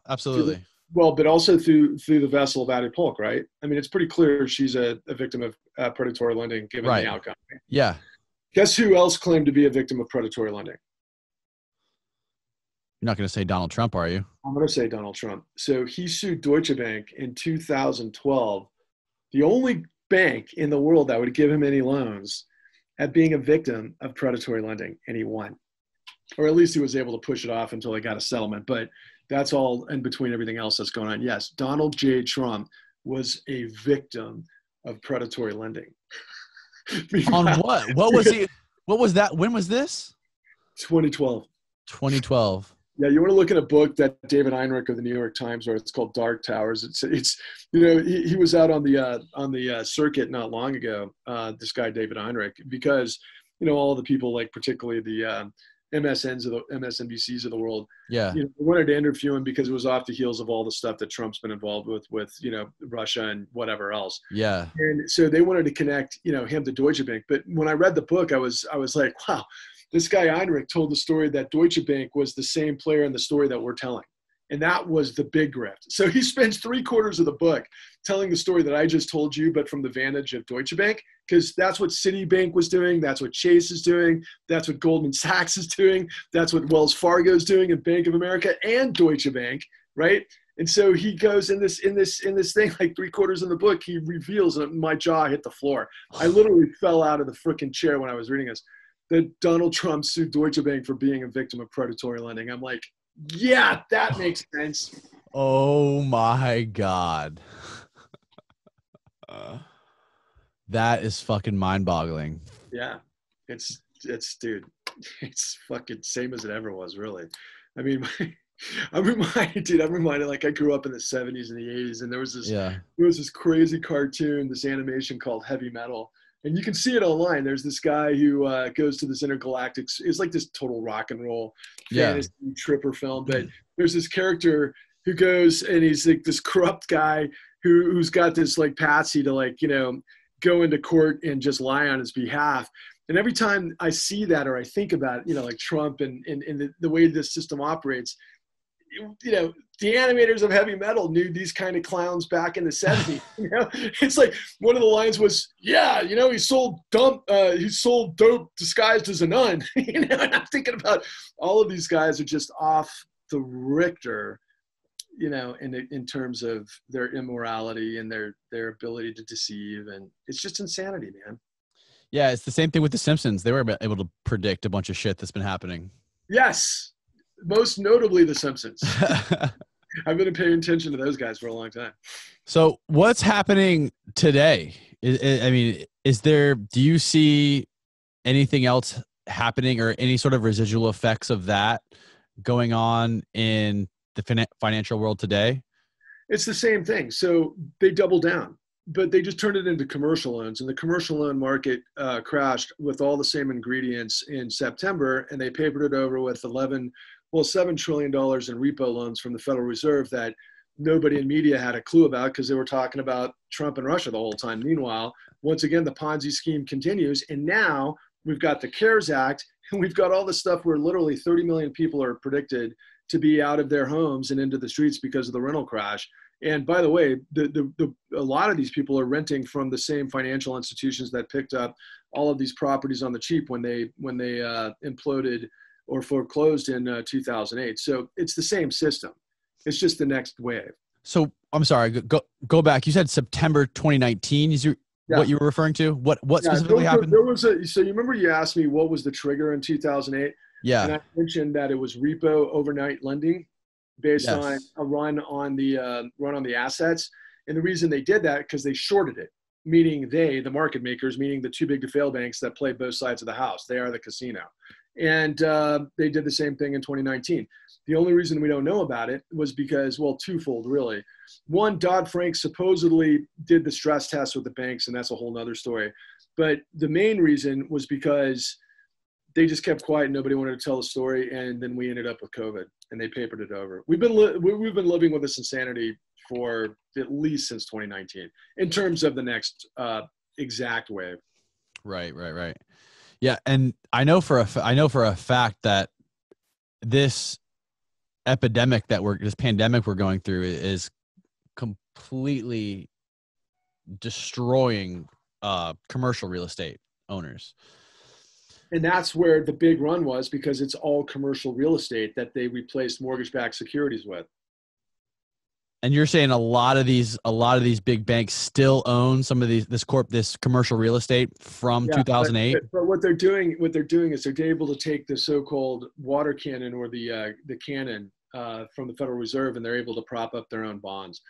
absolutely. But also through the vessel of Addie Polk, right? I mean, it's pretty clear she's a victim of predatory lending given the outcome. Yeah. Guess who else claimed to be a victim of predatory lending? You're not going to say Donald Trump, are you? I'm going to say Donald Trump. So he sued Deutsche Bank in 2012, the only bank in the world that would give him any loans, at being a victim of predatory lending, and he won. Or at least he was able to push it off until they got a settlement. But that's all in between everything else that's going on. Yes, Donald J. Trump was a victim of predatory lending. On what? What was he? What was that? When was this? 2012. 2012. Yeah, you want to look at a book that David Heinrich of the New York Times wrote. It's called Dark Towers. It's he was out on the circuit not long ago. This guy David Heinrich, because all the people, like particularly the MSNBCs of the world, they wanted to interview him because it was off the heels of all the stuff that Trump's been involved with Russia and whatever else. Yeah. And so they wanted to connect him to Deutsche Bank. But when I read the book, I was like, wow. This guy Heinrich told the story that Deutsche Bank was the same player in the story that we're telling. And that was the big grift. So he spends 3/4 of the book telling the story that I just told you, but from the vantage of Deutsche Bank, because that's what Citibank was doing. That's what Chase is doing. That's what Goldman Sachs is doing. That's what Wells Fargo is doing, and Bank of America and Deutsche Bank, right? And so he goes in this thing, like 3/4 of the book, he reveals, and my jaw hit the floor. I literally fell out of the freaking chair when I was reading this, that Donald Trump sued Deutsche Bank for being a victim of predatory lending. I'm like, yeah, that makes sense. Oh my God. That is fucking mind-boggling. Yeah, it's dude, it's fucking same as it ever was, really. I mean, I'm reminded, like I grew up in the 70s and the 80s, and there was this crazy cartoon, this animation called Heavy Metal. And you can see it online. There's this guy who goes to this intergalactic, it's like this total rock and roll fantasy tripper film. But there's this character who goes, and he's like this corrupt guy who's got this like patsy to, like, you know, go into court and just lie on his behalf. And every time I see that, or I think about, you know, like Trump and the way this system operates, you know, the animators of Heavy Metal knew these kind of clowns back in the 70s. You know, it's like one of the lines was, yeah, you know, he sold dope disguised as a nun. You know, and I'm thinking about all of these guys are just off the Richter, you know, in terms of their immorality and their ability to deceive. And it's just insanity, man. Yeah, it's the same thing with The Simpsons. They were able to predict a bunch of shit that's been happening. Yes. Most notably The Simpsons. I've been paying attention to those guys for a long time. So what's happening today? Do you see anything else happening or any sort of residual effects of that going on in the financial world today? It's the same thing. So they double down, but they just turned it into commercial loans, and the commercial loan market crashed with all the same ingredients in September, and they papered it over with $7 trillion in repo loans from the Federal Reserve that nobody in media had a clue about because they were talking about Trump and Russia the whole time. Meanwhile, once again, the Ponzi scheme continues, and now we've got the CARES Act, and we've got all this stuff where literally 30 million people are predicted to be out of their homes and into the streets because of the rental crash. And by the way, a lot of these people are renting from the same financial institutions that picked up all of these properties on the cheap when they imploded or foreclosed in 2008. So it's the same system. It's just the next wave. So I'm sorry, go back. You said September 2019 is what you were referring to? What specifically happened? So you remember you asked me what was the trigger in 2008? Yeah. And I mentioned that it was repo overnight lending based on a run on the assets. And the reason they did that, because they shorted it, meaning the market makers, meaning the too big to fail banks that play both sides of the house. They are the casino. And they did the same thing in 2019. The only reason we don't know about it was because, well, twofold, really. One, Dodd-Frank supposedly did the stress test with the banks, and that's a whole nother story. But the main reason was because they just kept quiet and nobody wanted to tell the story. And then we ended up with COVID, and they papered it over. We've been living with this insanity for at least since 2019 in terms of the next exact wave. Right. Yeah, and I know for a fact that this pandemic we're going through is completely destroying commercial real estate owners. And that's where the big run was, because it's all commercial real estate that they replaced mortgage-backed securities with. And you're saying a lot of these big banks still own some of this commercial real estate from 2008. But what they're doing is they're able to take the so-called water cannon or the cannon from the Federal Reserve, and they're able to prop up their own bonds.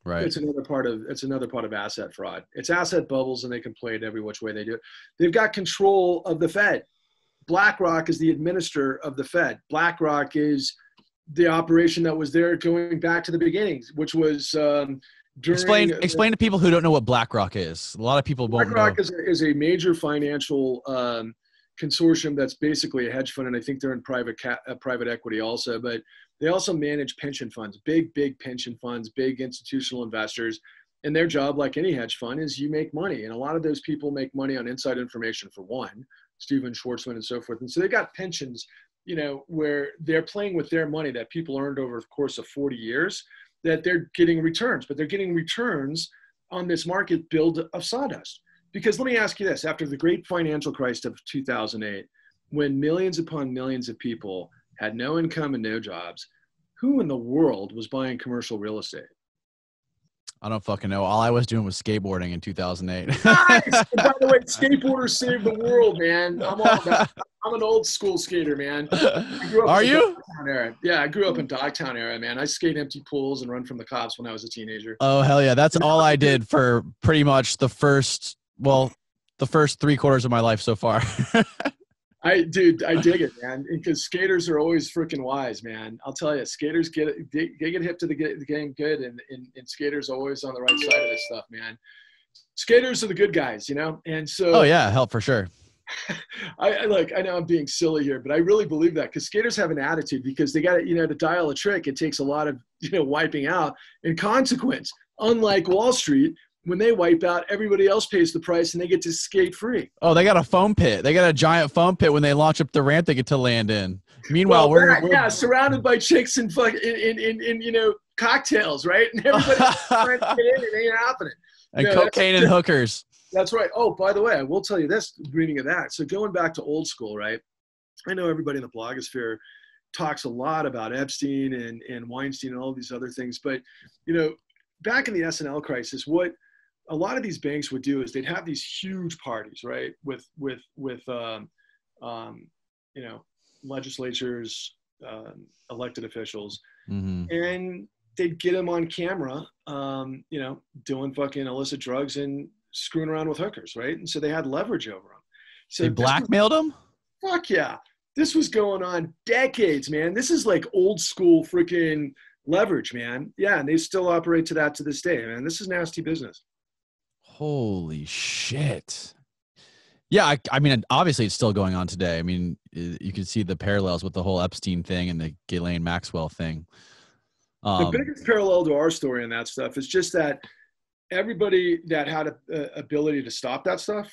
Right. It's another part of asset fraud. It's asset bubbles, and they can play it every which way they do it. They've got control of the Fed. BlackRock is the administrator of the Fed. BlackRock is the operation that was there going back to the beginnings, which was explain to people who don't know what BlackRock is. A lot of people won't know. BlackRock is a major financial consortium that's basically a hedge fund, and I think they're in private equity also. But they also manage pension funds, big pension funds, big institutional investors. And their job, like any hedge fund, is you make money. And a lot of those people make money on inside information, for one, Steven Schwartzman and so forth. And so they got pensions you know, where they're playing with their money that people earned over the course of 40 years, that they're getting returns, but they're getting returns on this market build of sawdust. Because let me ask you this, after the great financial crisis of 2008, when millions upon millions of people had no income and no jobs, who in the world was buying commercial real estate? I don't fucking know. All I was doing was skateboarding in 2008. Nice. And by the way, skateboarders saved the world, man. I'm all about. I'm an old school skater, man. Are you? Dogtown era. Yeah, I grew up in Dogtown era, man. I skate empty pools and run from the cops when I was a teenager. Oh, hell yeah. That's all I did for pretty much the first 3/4 of my life so far. I dig it, man. Because skaters are always freaking wise, man. I'll tell you, skaters they get hip to the game good, and skaters always on the right side of this stuff, man. Skaters are the good guys, you know? And so. Oh yeah, help for sure. I know I'm being silly here, but I really believe that, because skaters have an attitude, because they got to, you know, to dial a trick, it takes a lot of, you know, wiping out and consequence. Unlike Wall Street, when they wipe out, everybody else pays the price and they get to skate free. Oh, they got a foam pit. They got a giant foam pit when they launch up the ramp they get to land in. Meanwhile, we're surrounded by chicks and in you know, cocktails, right? And everybody's trying to get in, it ain't happening. And cocaine and hookers. That's right. Oh, by the way, I will tell you this, reading of that. So going back to old school, right? I know everybody in the blogosphere talks a lot about Epstein and Weinstein and all these other things, but, you know, back in the S&L crisis, what a lot of these banks would do is they'd have these huge parties, right? With you know, legislatures, elected officials, and they'd get them on camera, you know, doing fucking illicit drugs and screwing around with hookers, right? And so they had leverage over them. So they blackmailed them? Fuck yeah. This was going on decades, man. This is like old school freaking leverage, man. Yeah, and they still operate to that to this day, man. This is nasty business. Holy shit. Yeah, I mean, obviously it's still going on today. I mean, you can see the parallels with the whole Epstein thing and the Ghislaine Maxwell thing. The biggest parallel to our story and that stuff is just that everybody that had a ability to stop that stuff,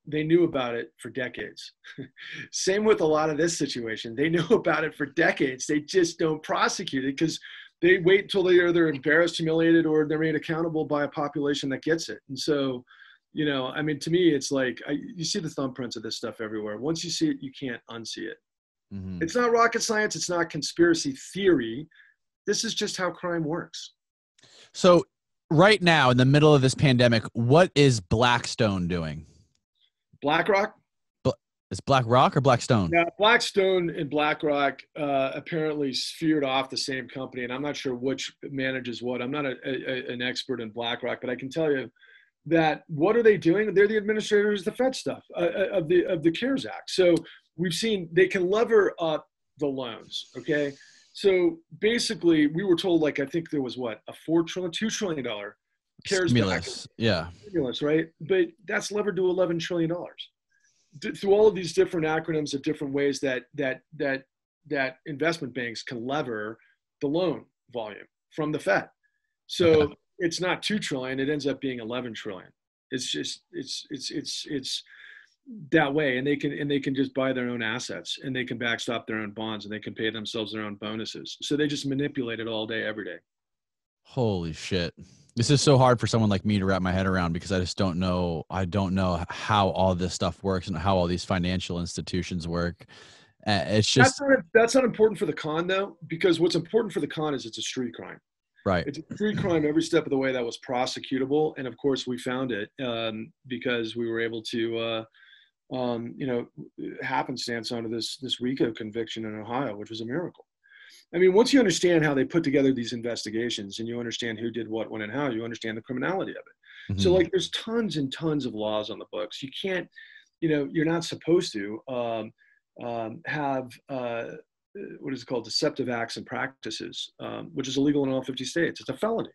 they knew about it for decades. Same with a lot of this situation. They knew about it for decades. They just don't prosecute it because they wait until they're either embarrassed, humiliated, or they're made accountable by a population that gets it. And so, you know, I mean, to me, it's like you see the thumbprints of this stuff everywhere. Once you see it, you can't unsee it. It's not rocket science. It's not conspiracy theory. This is just how crime works. So right now, in the middle of this pandemic, what is Blackstone doing? BlackRock? Is BlackRock or Blackstone? Yeah, Blackstone and BlackRock apparently sphered off the same company, and I'm not sure which manages what. I'm not an expert in BlackRock, but I can tell you that what are they doing? They're the administrators of the Fed stuff, of the CARES Act. So we've seen they can lever up the loans, okay? So basically, we were told, like, I think there was what, a $2 trillion CARES stimulus, yeah, stimulus, right? But that's levered to $11 trillion. Through all of these different acronyms of different ways that investment banks can lever the loan volume from the Fed. So it's not 2 trillion; it ends up being 11 trillion. It's just it's that way, and they can just buy their own assets, and they can backstop their own bonds, and they can pay themselves their own bonuses. So they just manipulate it all day, every day. Holy shit. This is so hard for someone like me to wrap my head around because I just don't know. I don't know how all this stuff works and how all these financial institutions work. It's just that's not important for the con, though, because what's important for the con is it's a street crime. Right. It's a street crime every step of the way that was prosecutable, and of course we found it because we were able to, you know, happenstance onto this RICO conviction in Ohio, which was a miracle. I mean, once you understand how they put together these investigations and you understand who did what, when, and how, you understand the criminality of it. So, like, there's tons and tons of laws on the books. You can't, you know, you're not supposed to have what is it called, deceptive acts and practices, which is illegal in all 50 states. It's a felony.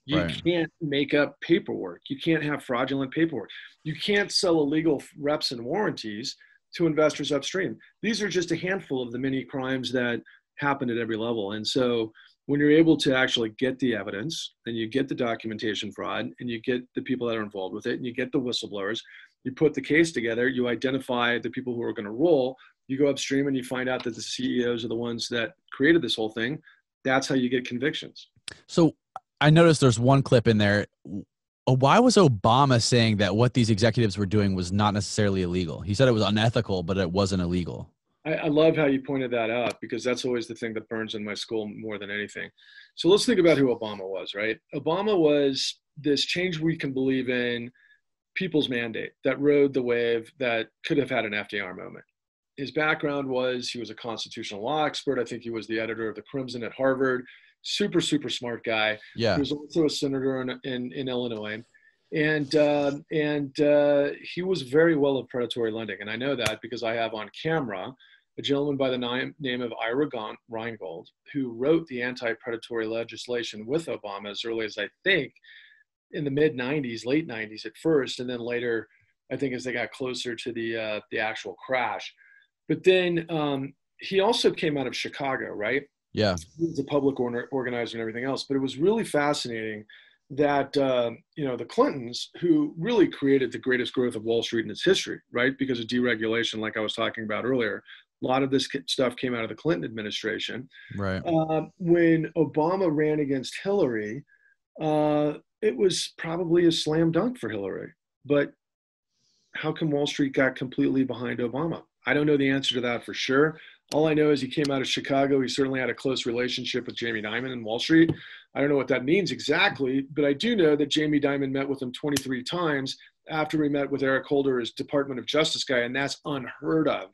You can't make up paperwork. You can't have fraudulent paperwork. You can't sell illegal reps and warranties to investors upstream. These are just a handful of the many crimes that happen at every level. And so when you're able to actually get the evidence, and you get the documentation fraud, and you get the people that are involved with it, and you get the whistleblowers, you put the case together, you identify the people who are going to roll, You go upstream and you find out that the CEOs are the ones that created this whole thing. That's how you get convictions. So I noticed there's one clip in there. Why was Obama saying that what these executives were doing was not necessarily illegal? He said it was unethical, but it wasn't illegal. I love how you pointed that out, because that's always the thing that burns in my skull more than anything. So let's think about who Obama was, right? Obama was this change we can believe in people's mandate that rode the wave that could have had an FDR moment. His background was he was a constitutional law expert. I think he was the editor of the Crimson at Harvard. Super, super smart guy. Yeah. He was also a senator in Illinois. And he was very well of predatory lending. And I know that because I have on camera a gentleman by the name of Ira Reingold, who wrote the anti-predatory legislation with Obama as early as, I think, in the mid 90s, late 90s at first, and then later, I think, as they got closer to the actual crash. But then he also came out of Chicago, right? Yeah. He was a public organizer and everything else. But it was really fascinating that, the Clintons, who really created the greatest growth of Wall Street in its history, right? Because of deregulation, like I was talking about earlier. A lot of this stuff came out of the Clinton administration. Right. When Obama ran against Hillary, it was probably a slam dunk for Hillary. But how come Wall Street got completely behind Obama? I don't know the answer to that for sure. All I know is he came out of Chicago. He certainly had a close relationship with Jamie Dimon in Wall Street. I don't know what that means exactly, but I do know that Jamie Dimon met with him 23 times after he met with Eric Holder as Department of Justice guy, and that's unheard of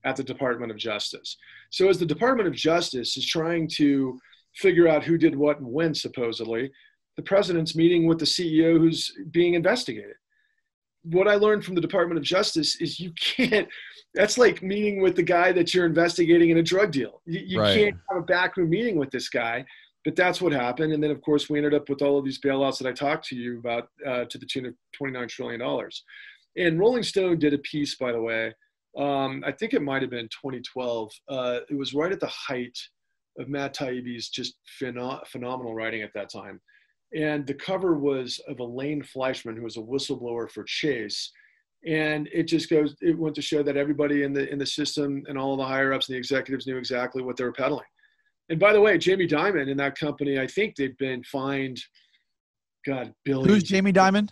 at the Department of Justice. So as the Department of Justice is trying to figure out who did what and when, supposedly, the president's meeting with the CEO who's being investigated. What I learned from the Department of Justice is you can't, that's like meeting with the guy that you're investigating in a drug deal. You Right. can't have a backroom meeting with this guy, but that's what happened. And then, of course, we ended up with all of these bailouts that I talked to you about to the tune of $29 trillion. And Rolling Stone did a piece, by the way, I think it might have been 2012. It was right at the height of Matt Taibbi's just phenomenal writing at that time. And the cover was of Elaine Fleischman, who was a whistleblower for Chase. And it went to show that everybody in the system and all of the higher ups and the executives knew exactly what they were peddling. And by the way, Jamie Dimon in that company, I think they've been fined, billions. Who's Jamie Dimon?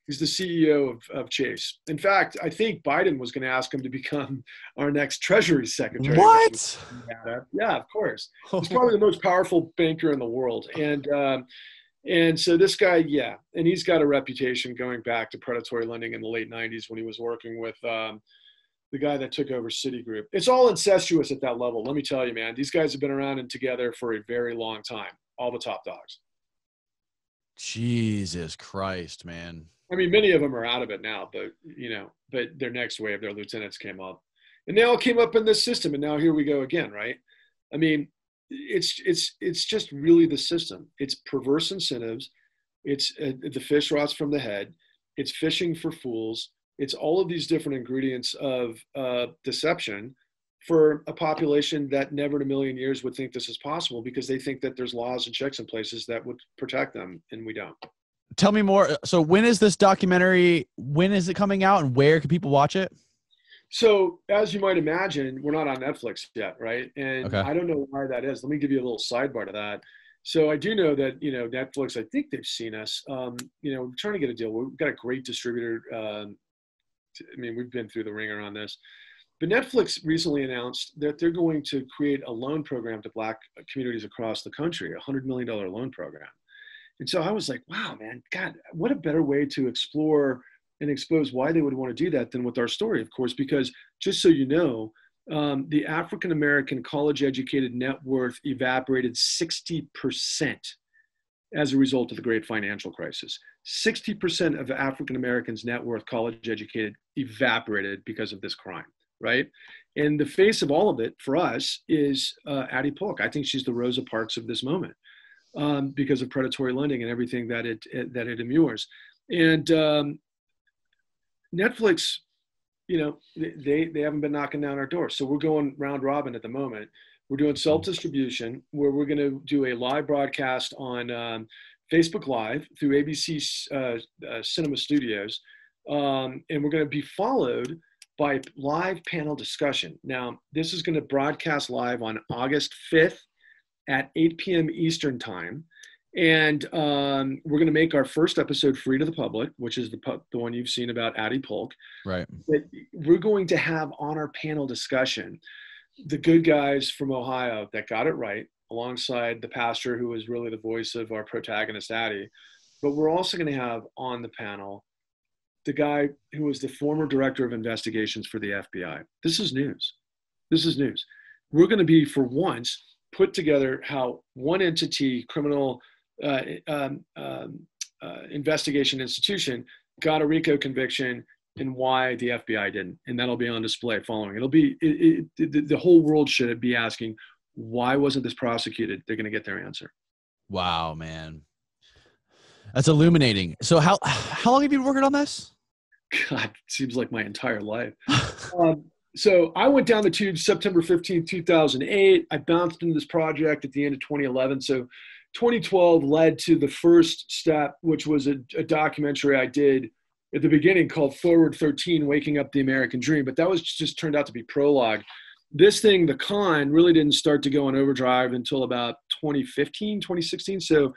He's the CEO of Chase. In fact, I think Biden was going to ask him to become our next Treasury Secretary. What? Yeah, of course. He's probably the most powerful banker in the world. And so this guy, yeah, and he's got a reputation going back to predatory lending in the late 90s when he was working with the guy that took over Citigroup. It's all incestuous at that level. Let me tell you, man, these guys have been around and together for a very long time, all the top dogs. Jesus Christ, man. I mean, many of them are out of it now, but their next wave, their lieutenants came up, and they all came up in this system, and now here we go again, right? I mean, it's just really the system. It's perverse incentives. It's the fish rots from the head. It's fishing for fools. It's all of these different ingredients of deception for a population that never in a million years would think this is possible, because they think that there's laws and checks in places that would protect them, and we don't. Tell me more. So when is this documentary? When is it coming out, and where can people watch it? So as you might imagine, we're not on Netflix yet, right? And Okay. I don't know why that is. Let me give you a little sidebar to that. So I do know that, Netflix, I think they've seen us, we're trying to get a deal. We've got a great distributor. We've been through the ringer on this. But Netflix recently announced that they're going to create a loan program to Black communities across the country, a $100 million loan program. And so I was like, wow, man, God, what a better way to explore and expose why they would want to do that than with our story, of course, because just so you know, the African-American college-educated net worth evaporated 60% as a result of the great financial crisis. 60% of African-Americans' net worth, college-educated, evaporated because of this crime, right? And the face of all of it for us is Addie Polk. I think she's the Rosa Parks of this moment because of predatory lending and everything that it immures. And Netflix, they haven't been knocking down our door. So we're going round robin at the moment. We're doing self-distribution, where we're going to do a live broadcast on Facebook Live through ABC Cinema Studios. And we're going to be followed by live panel discussion. Now, this is going to broadcast live on August 5th at 8 p.m. Eastern time. And we're going to make our first episode free to the public, which is the one you've seen about Addie Polk. Right. But we're going to have on our panel discussion the good guys from Ohio that got it right, alongside the pastor who was really the voice of our protagonist, Addie. But we're also going to have on the panel the guy who was the former director of investigations for the FBI. This is news. This is news. We're going to be, for once, put together how one entity, criminal investigation institution, got a RICO conviction and why the FBI didn't. And that'll be on display following. It'll be, the whole world should be asking, why wasn't this prosecuted? They're going to get their answer. Wow, man. That's illuminating. So how long have you been working on this? God, it seems like my entire life. So I went down the tube September 15th, 2008. I bounced into this project at the end of 2011. So 2012 led to the first step, which was a documentary I did at the beginning called Forward 13, Waking Up the American Dream. But that was just turned out to be prologue. This thing, the con, really didn't start to go on overdrive until about 2015, 2016. So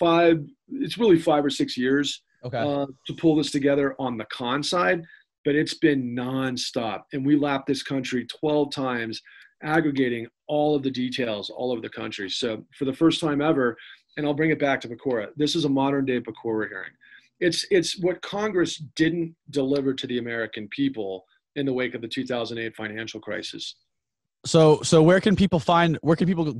it's really 5 or 6 years to pull this together on the con side, but it's been nonstop. And we lapped this country 12 times, aggregating all of the details all over the country. So for the first time ever, and I'll bring it back to Pecora, this is a modern day Pecora hearing. It's what Congress didn't deliver to the American people in the wake of the 2008 financial crisis. So where can people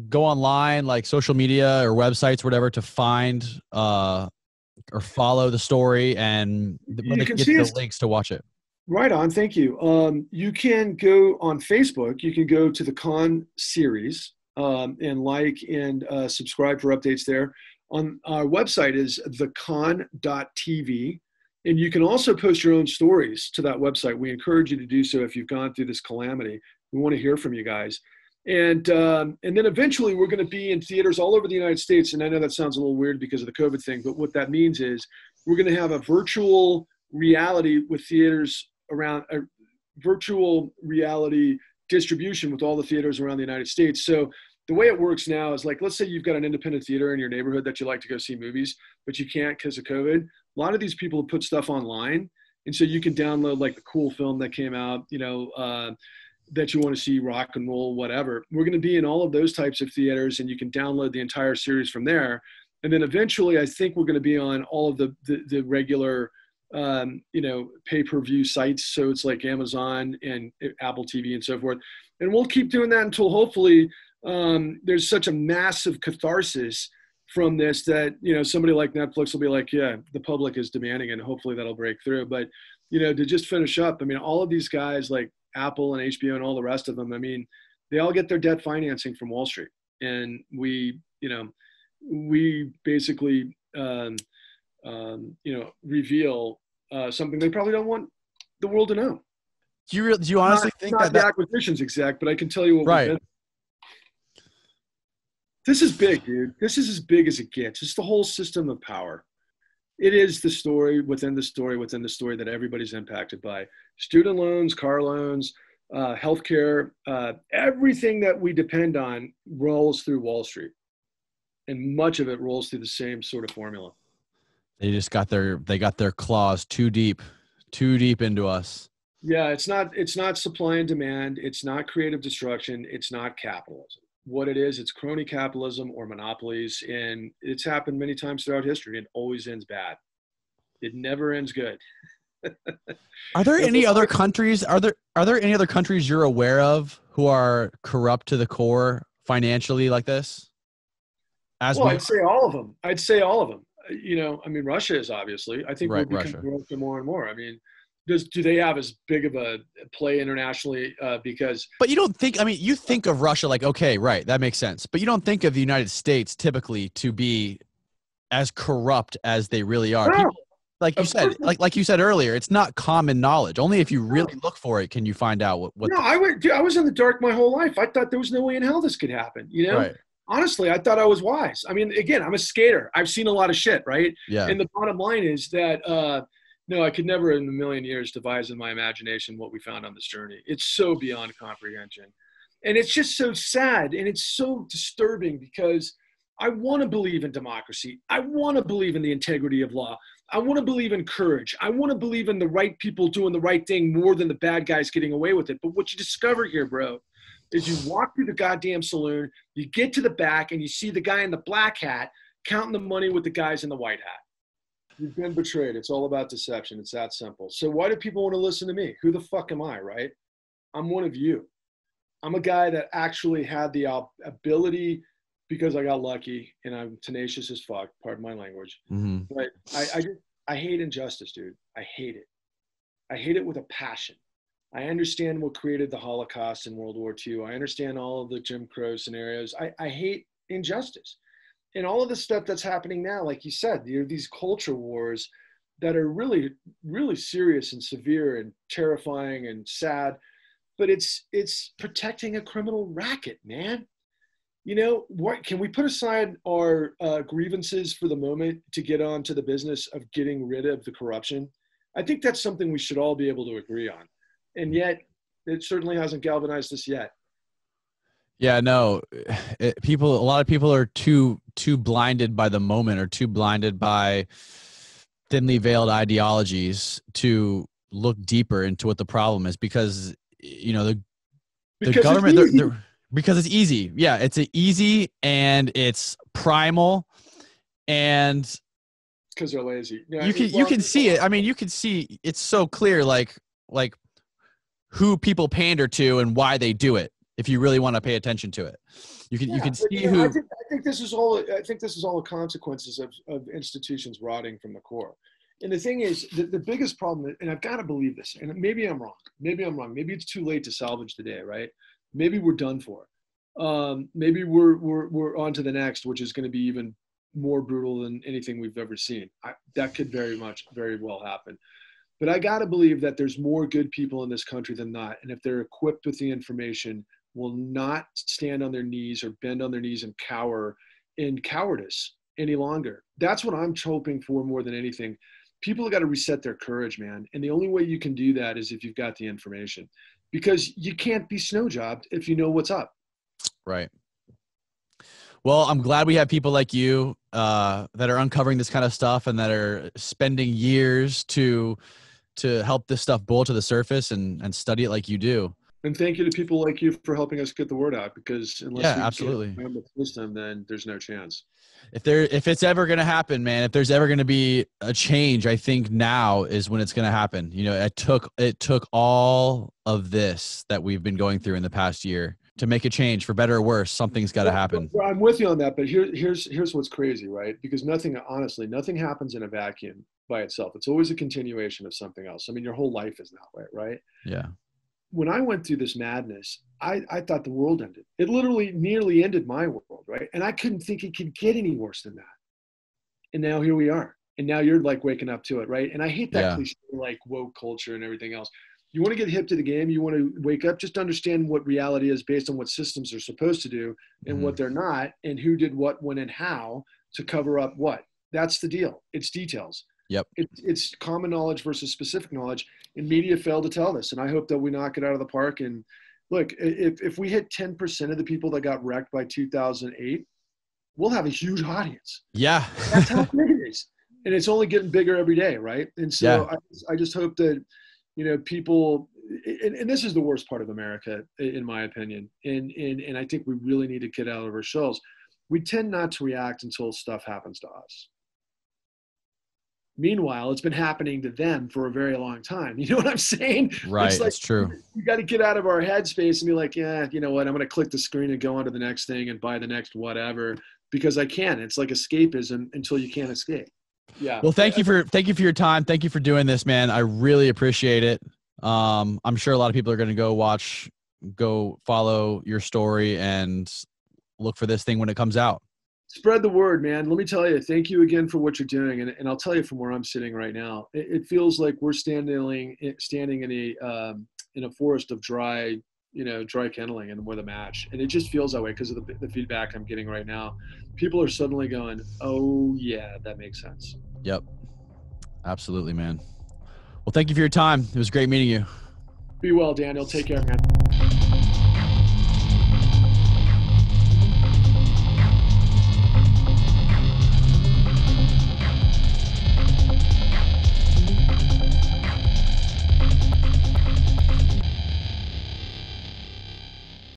go online, like social media or websites, whatever, to find or follow the story, and where they can get the links to watch it? Right on. Thank you. You can go on Facebook. You can go to the Con series and like and subscribe for updates there. On our website is thecon.tv. And you can also post your own stories to that website. We encourage you to do so if you've gone through this calamity. We want to hear from you guys. And then eventually we're going to be in theaters all over the United States. And I know that sounds a little weird because of the COVID thing, but what that means is we're going to have a virtual reality with theaters around, a virtual reality distribution with all the theaters around the United States. So the way it works now is, like, let's say you've got an independent theater in your neighborhood that you like to go see movies, but you can't because of COVID. A lot of these people have put stuff online. And so you can download like the cool film that came out, that you want to see, rock and roll, whatever. We're going to be in all of those types of theaters, and you can download the entire series from there. And then eventually I think we're going to be on all of the regular, pay-per-view sites. So it's like Amazon and Apple TV and so forth. And we'll keep doing that until hopefully there's such a massive catharsis from this that, somebody like Netflix will be like, yeah, the public is demanding, and hopefully that'll break through. But, to just finish up, all of these guys like Apple and HBO and all the rest of them, they all get their debt financing from Wall Street. And we basically, reveal something they probably don't want the world to know. Do you honestly think that the acquisitions exact, but I can tell you what right. we've been. This is big, dude. This is as big as it gets. It's the whole system of power. It is the story within the story within the story that everybody's impacted by. Student loans, car loans, healthcare, everything that we depend on rolls through Wall Street. And much of it rolls through the same sort of formula. They just got their claws too deep into us. Yeah, it's not supply and demand. It's not creative destruction. It's not capitalism. What it is, it's crony capitalism or monopolies. And it's happened many times throughout history. It always ends bad. It never ends good. Are there any other countries? Are there any other countries you're aware of who are corrupt to the core financially like this? I'd say all of them. Russia is obviously. I think we're becoming corrupt more and more. Do they have as big of a play internationally? But you don't think, you think of Russia like, okay, right, that makes sense. But you don't think of the United States typically to be as corrupt as they really are. No, people, like you said earlier, it's not common knowledge. Only if you really look for it can you find out what. No, I was in the dark my whole life. I thought there was no way in hell this could happen. Right. Honestly, I thought I was wise. Again, I'm a skater. I've seen a lot of shit, right? Yeah. And the bottom line is that No, I could never in a million years devise in my imagination what we found on this journey. It's so beyond comprehension. And it's just so sad and it's so disturbing because I want to believe in democracy. I want to believe in the integrity of law. I want to believe in courage. I want to believe in the right people doing the right thing more than the bad guys getting away with it. But what you discover here, bro, is you walk through the goddamn saloon, you get to the back and you see the guy in the black hat counting the money with the guys in the white hat. You've been betrayed. It's all about deception. It's that simple. So why do people want to listen to me? Who the fuck am I, right? I'm one of you. I'm a guy that actually had the ability, because I got lucky and I'm tenacious as fuck, pardon my language. Mm-hmm. But I hate injustice, dude. I hate it. I hate it with a passion. I understand what created the Holocaust in World War II. I understand all of the Jim Crow scenarios. I hate injustice. And all of the stuff that's happening now, like you said, these culture wars that are really, really serious and severe and terrifying and sad, but it's protecting a criminal racket, man. You know, what can we put aside our grievances for the moment to get on to the business of getting rid of the corruption? I think that's something we should all be able to agree on. And yet it certainly hasn't galvanized us yet. Yeah, no, a lot of people are too blinded by the moment or too blinded by thinly veiled ideologies to look deeper into what the problem is because, you know, the government, because it's easy. Yeah, it's easy and it's primal and because they're lazy. Yeah, you can see it. I mean, you can see it's so clear, like who people pander to and why they do it. If you really want to pay attention to it, you can see who. I think this is all the consequences of institutions rotting from the core. And the thing is, the biggest problem, and I've got to believe this, and maybe I'm wrong. Maybe it's too late to salvage the day, right? Maybe we're done for. Maybe we're on to the next, which is going to be even more brutal than anything we've ever seen. That could very well happen. But I got to believe that there's more good people in this country than not. And if they're equipped with the information, will not stand on their knees or bend on their knees and cower in cowardice any longer. That's what I'm hoping for more than anything. People have got to reset their courage, man. And the only way you can do that is if you've got the information, because you can't be snow jobbed if you know what's up. Right. Well, I'm glad we have people like you that are uncovering this kind of stuff and that are spending years to help this stuff boil to the surface and study it like you do. And thank you to people like you for helping us get the word out, because unless we absolutely get the system, then there's no chance. If it's ever going to happen, man, if there's ever going to be a change, I think now is when it's going to happen. You know, it took all of this that we've been going through in the past year to make a change, for better or worse. Something's got to happen. Well, I'm with you on that, but here's what's crazy, right? Because nothing happens in a vacuum by itself. It's always a continuation of something else. I mean, your whole life is that way, right? Yeah. When I went through this madness, I thought the world ended. It literally nearly ended my world, right? And I couldn't think it could get any worse than that. And now here we are. And now you're like waking up to it, right? And I hate that cliche, like woke culture and everything else. You want to get hip to the game. You want to wake up, just understand what reality is based on what systems are supposed to do and what they're not, and who did what, when, and how to cover up what. That's the deal. It's details. Yep. It's common knowledge versus specific knowledge, and media failed to tell this. And I hope that we knock it out of the park. And look, if we hit 10% of the people that got wrecked by 2008, we'll have a huge audience. Yeah. That's how big it is. And it's only getting bigger every day, right? And so I just hope that, you know, people, and this is the worst part of America, in my opinion. And I think we really need to get out of our shells. We tend not to react until stuff happens to us. Meanwhile, it's been happening to them for a very long time. You know what I'm saying? Right. It's like, true. We got to get out of our headspace and be like, yeah, you know what? I'm going to click the screen and go on to the next thing and buy the next whatever, because I can. It's like escapism until you can't escape. Yeah. Well, thank you for your time. Thank you for doing this, man. I really appreciate it. I'm sure a lot of people are going to go follow your story and look for this thing when it comes out. Spread the word, man. Let me tell you, thank you again for what you're doing. And I'll tell you from where I'm sitting right now, it feels like we're standing in a forest of dry kindling, and we're the match. And it just feels that way because of the feedback I'm getting right now. People are suddenly going, oh yeah, that makes sense. Yep. Absolutely, man. Well, thank you for your time. It was great meeting you. Be well, Daniel. Take care, man.